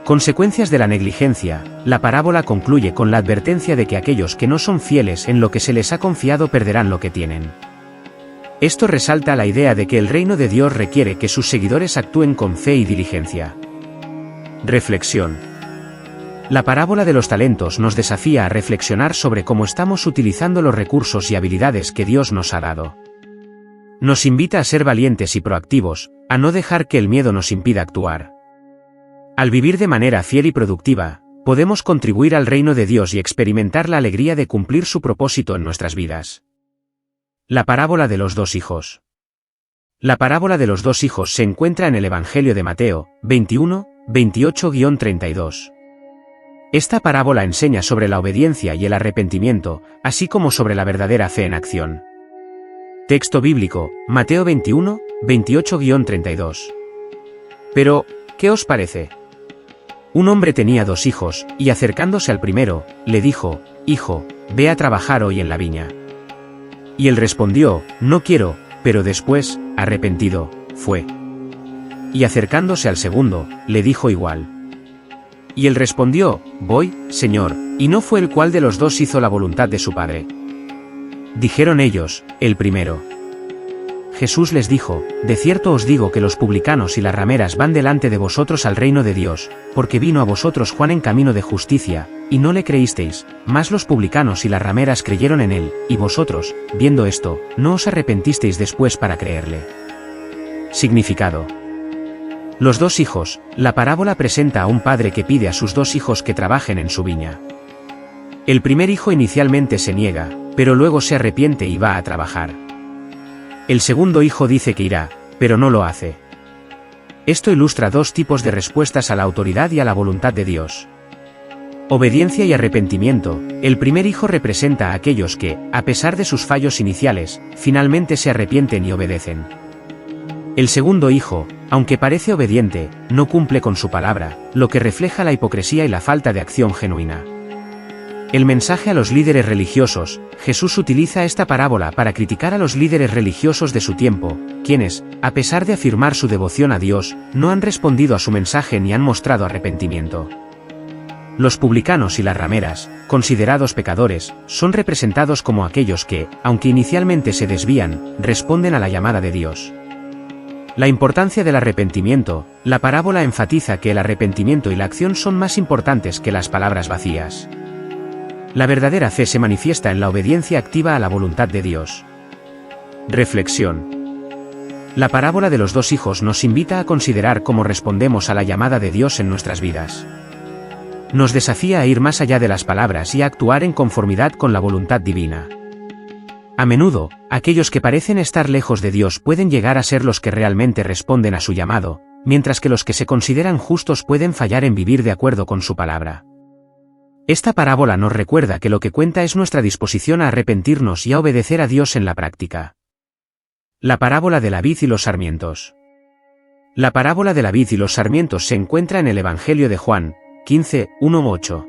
Consecuencias de la negligencia. La parábola concluye con la advertencia de que aquellos que no son fieles en lo que se les ha confiado perderán lo que tienen. Esto resalta la idea de que el reino de Dios requiere que sus seguidores actúen con fe y diligencia. Reflexión. La parábola de los talentos nos desafía a reflexionar sobre cómo estamos utilizando los recursos y habilidades que Dios nos ha dado. Nos invita a ser valientes y proactivos, a no dejar que el miedo nos impida actuar. Al vivir de manera fiel y productiva, podemos contribuir al reino de Dios y experimentar la alegría de cumplir su propósito en nuestras vidas. La parábola de los 2 hijos. La parábola de los 2 hijos se encuentra en el Evangelio de Mateo, 21, 28-32. Esta parábola enseña sobre la obediencia y el arrepentimiento, así como sobre la verdadera fe en acción. Texto bíblico, Mateo 21, 28-32. Pero, ¿qué os parece? Un hombre tenía 2 hijos, y acercándose al primero, le dijo, Hijo, ve a trabajar hoy en la viña. Y él respondió, No quiero, pero después, arrepentido, fue. Y acercándose al segundo, le dijo igual. Y él respondió, Voy, Señor, y no fue el cual de los 2 hizo la voluntad de su padre. Dijeron ellos, el primero. Jesús les dijo, De cierto os digo que los publicanos y las rameras van delante de vosotros al reino de Dios, porque vino a vosotros Juan en camino de justicia, y no le creísteis, mas los publicanos y las rameras creyeron en él, y vosotros, viendo esto, no os arrepentisteis después para creerle. Significado. Los 2 hijos. La parábola presenta a un padre que pide a sus 2 hijos que trabajen en su viña. El primer hijo inicialmente se niega, pero luego se arrepiente y va a trabajar. El segundo hijo dice que irá, pero no lo hace. Esto ilustra 2 tipos de respuestas a la autoridad y a la voluntad de Dios. Obediencia y arrepentimiento. El primer hijo representa a aquellos que, a pesar de sus fallos iniciales, finalmente se arrepienten y obedecen. El segundo hijo, aunque parece obediente, no cumple con su palabra, lo que refleja la hipocresía y la falta de acción genuina. El mensaje a los líderes religiosos. Jesús utiliza esta parábola para criticar a los líderes religiosos de su tiempo, quienes, a pesar de afirmar su devoción a Dios, no han respondido a su mensaje ni han mostrado arrepentimiento. Los publicanos y las rameras, considerados pecadores, son representados como aquellos que, aunque inicialmente se desvían, responden a la llamada de Dios. La importancia del arrepentimiento. La parábola enfatiza que el arrepentimiento y la acción son más importantes que las palabras vacías. La verdadera fe se manifiesta en la obediencia activa a la voluntad de Dios. Reflexión. La parábola de los dos hijos nos invita a considerar cómo respondemos a la llamada de Dios en nuestras vidas. Nos desafía a ir más allá de las palabras y a actuar en conformidad con la voluntad divina. A menudo, aquellos que parecen estar lejos de Dios pueden llegar a ser los que realmente responden a su llamado, mientras que los que se consideran justos pueden fallar en vivir de acuerdo con su palabra. Esta parábola nos recuerda que lo que cuenta es nuestra disposición a arrepentirnos y a obedecer a Dios en la práctica. La parábola de la vid y los sarmientos. La parábola de la vid y los sarmientos se encuentra en el Evangelio de Juan, 15, 1-8.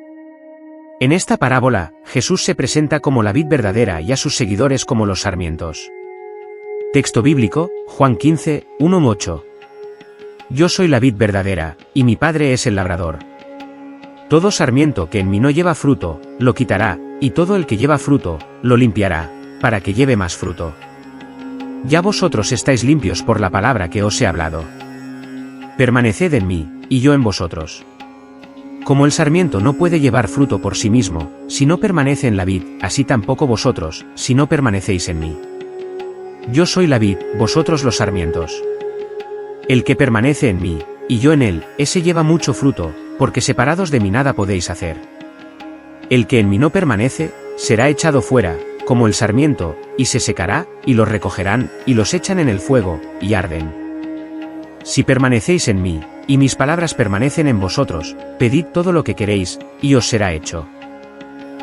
En esta parábola, Jesús se presenta como la vid verdadera y a sus seguidores como los sarmientos. Texto bíblico, Juan 15, 1-8. Yo soy la vid verdadera, y mi Padre es el labrador. Todo sarmiento que en mí no lleva fruto, lo quitará, y todo el que lleva fruto, lo limpiará, para que lleve más fruto. Ya vosotros estáis limpios por la palabra que os he hablado. Permaneced en mí, y yo en vosotros. Como el sarmiento no puede llevar fruto por sí mismo, si no permanece en la vid, así tampoco vosotros, si no permanecéis en mí. Yo soy la vid, vosotros los sarmientos. El que permanece en mí, y yo en él, ese lleva mucho fruto, porque separados de mí nada podéis hacer. El que en mí no permanece, será echado fuera, como el sarmiento, y se secará, y los recogerán, y los echan en el fuego, y arden. Si permanecéis en mí, y mis palabras permanecen en vosotros, pedid todo lo que queréis, y os será hecho.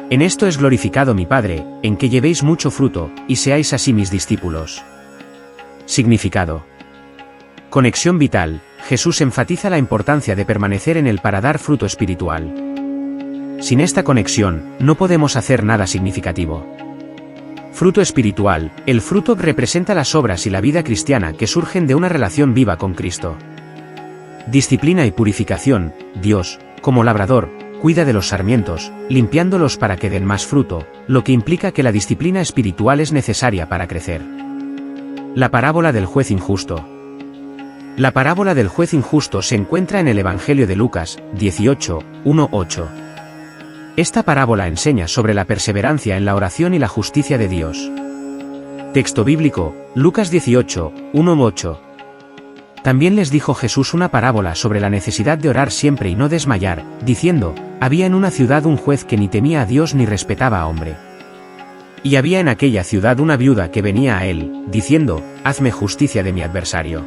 En esto es glorificado mi Padre, en que llevéis mucho fruto, y seáis así mis discípulos. Significado. Conexión vital. Jesús enfatiza la importancia de permanecer en él para dar fruto espiritual. Sin esta conexión, no podemos hacer nada significativo. Fruto espiritual. El fruto representa las obras y la vida cristiana que surgen de una relación viva con Cristo. Disciplina y purificación. Dios, como labrador, cuida de los sarmientos, limpiándolos para que den más fruto, lo que implica que la disciplina espiritual es necesaria para crecer. La parábola del juez injusto. La parábola del juez injusto se encuentra en el Evangelio de Lucas, 18, 1-8. Esta parábola enseña sobre la perseverancia en la oración y la justicia de Dios. Texto bíblico, Lucas 18, 1-8. También les dijo Jesús una parábola sobre la necesidad de orar siempre y no desmayar, diciendo, había en una ciudad un juez que ni temía a Dios ni respetaba a hombre. Y había en aquella ciudad una viuda que venía a él, diciendo, hazme justicia de mi adversario.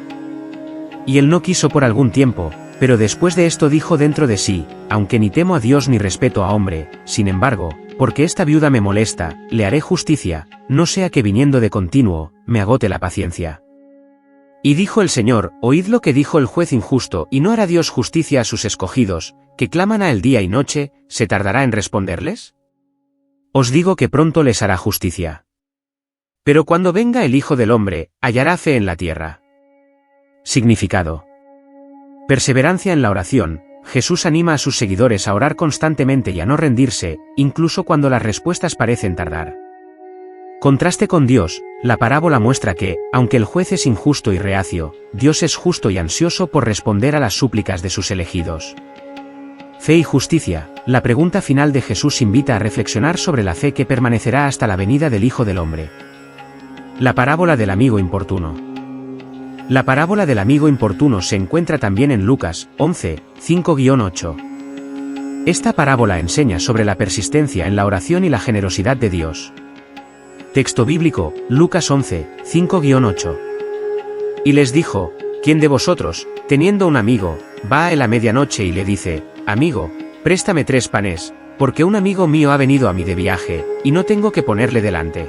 Y él no quiso por algún tiempo, pero después de esto dijo dentro de sí, aunque ni temo a Dios ni respeto a hombre, sin embargo, porque esta viuda me molesta, le haré justicia, no sea que viniendo de continuo, me agote la paciencia. Y dijo el Señor, oíd lo que dijo el juez injusto, y no hará Dios justicia a sus escogidos, que claman a él día y noche, ¿se tardará en responderles? Os digo que pronto les hará justicia. Pero cuando venga el Hijo del Hombre, hallará fe en la tierra. Significado. Perseverancia en la oración. Jesús anima a sus seguidores a orar constantemente y a no rendirse, incluso cuando las respuestas parecen tardar. Contraste con Dios. La parábola muestra que, aunque el juez es injusto y reacio, Dios es justo y ansioso por responder a las súplicas de sus elegidos. Fe y justicia. La pregunta final de Jesús invita a reflexionar sobre la fe que permanecerá hasta la venida del Hijo del Hombre. La parábola del amigo importuno. La parábola del amigo importuno se encuentra también en Lucas, 11, 5-8. Esta parábola enseña sobre la persistencia en la oración y la generosidad de Dios. Texto bíblico, Lucas 11, 5-8. Y les dijo, ¿quién de vosotros, teniendo un amigo, va a él a medianoche y le dice, amigo, préstame 3 panes, porque un amigo mío ha venido a mí de viaje, y no tengo que ponerle delante?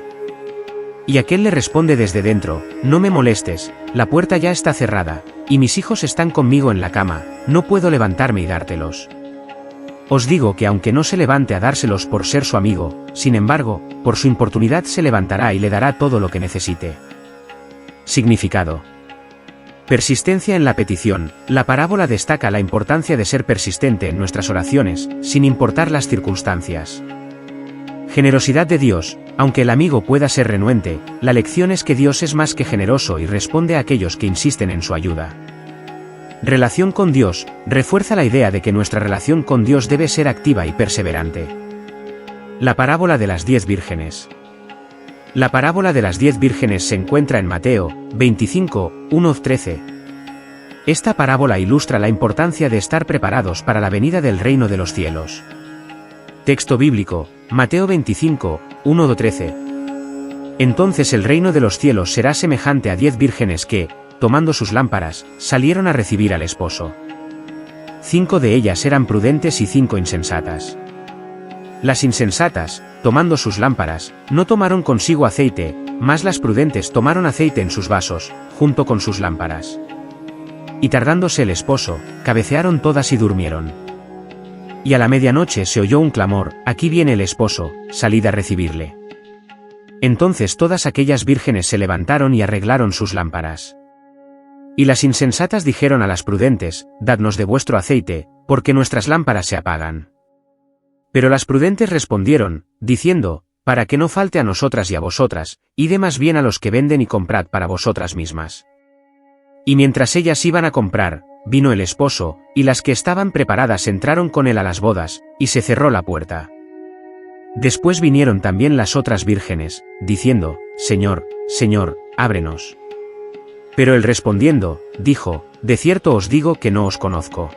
Y aquel le responde desde dentro, no me molestes, la puerta ya está cerrada, y mis hijos están conmigo en la cama, no puedo levantarme y dártelos. Os digo que aunque no se levante a dárselos por ser su amigo, sin embargo, por su importunidad se levantará y le dará todo lo que necesite. Significado. Persistencia en la petición. La parábola destaca la importancia de ser persistente en nuestras oraciones, sin importar las circunstancias. Generosidad de Dios. Aunque el amigo pueda ser renuente, la lección es que Dios es más que generoso y responde a aquellos que insisten en su ayuda. Relación con Dios. Refuerza la idea de que nuestra relación con Dios debe ser activa y perseverante. La parábola de las 10 vírgenes. La parábola de las 10 vírgenes se encuentra en Mateo 25, 1-13. Esta parábola ilustra la importancia de estar preparados para la venida del reino de los cielos. Texto bíblico, Mateo 25, 1-13. Entonces el reino de los cielos será semejante a 10 vírgenes que, tomando sus lámparas, salieron a recibir al esposo. 5 de ellas eran prudentes y 5 insensatas. Las insensatas, tomando sus lámparas, no tomaron consigo aceite, mas las prudentes tomaron aceite en sus vasos, junto con sus lámparas. Y tardándose el esposo, cabecearon todas y durmieron. Y a la medianoche se oyó un clamor: aquí viene el esposo, salid a recibirle. Entonces todas aquellas vírgenes se levantaron y arreglaron sus lámparas. Y las insensatas dijeron a las prudentes: dadnos de vuestro aceite, porque nuestras lámparas se apagan. Pero las prudentes respondieron, diciendo: para que no falte a nosotras y a vosotras, id más bien a los que venden y comprad para vosotras mismas. Y mientras ellas iban a comprar, vino el esposo, y las que estaban preparadas entraron con él a las bodas, y se cerró la puerta. Después vinieron también las otras vírgenes, diciendo: Señor, Señor, ábrenos. Pero él respondiendo, dijo: de cierto os digo que no os conozco.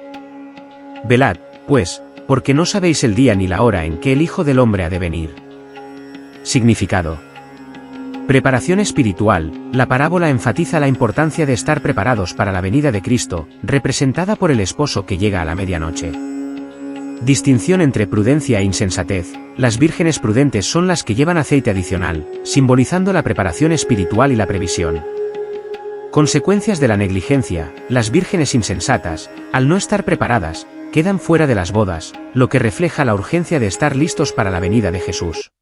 Velad, pues, porque no sabéis el día ni la hora en que el Hijo del Hombre ha de venir. Significado. Preparación espiritual. La parábola enfatiza la importancia de estar preparados para la venida de Cristo, representada por el esposo que llega a la medianoche. Distinción entre prudencia e insensatez. Las vírgenes prudentes son las que llevan aceite adicional, simbolizando la preparación espiritual y la previsión. Consecuencias de la negligencia. Las vírgenes insensatas, al no estar preparadas, quedan fuera de las bodas, lo que refleja la urgencia de estar listos para la venida de Jesús.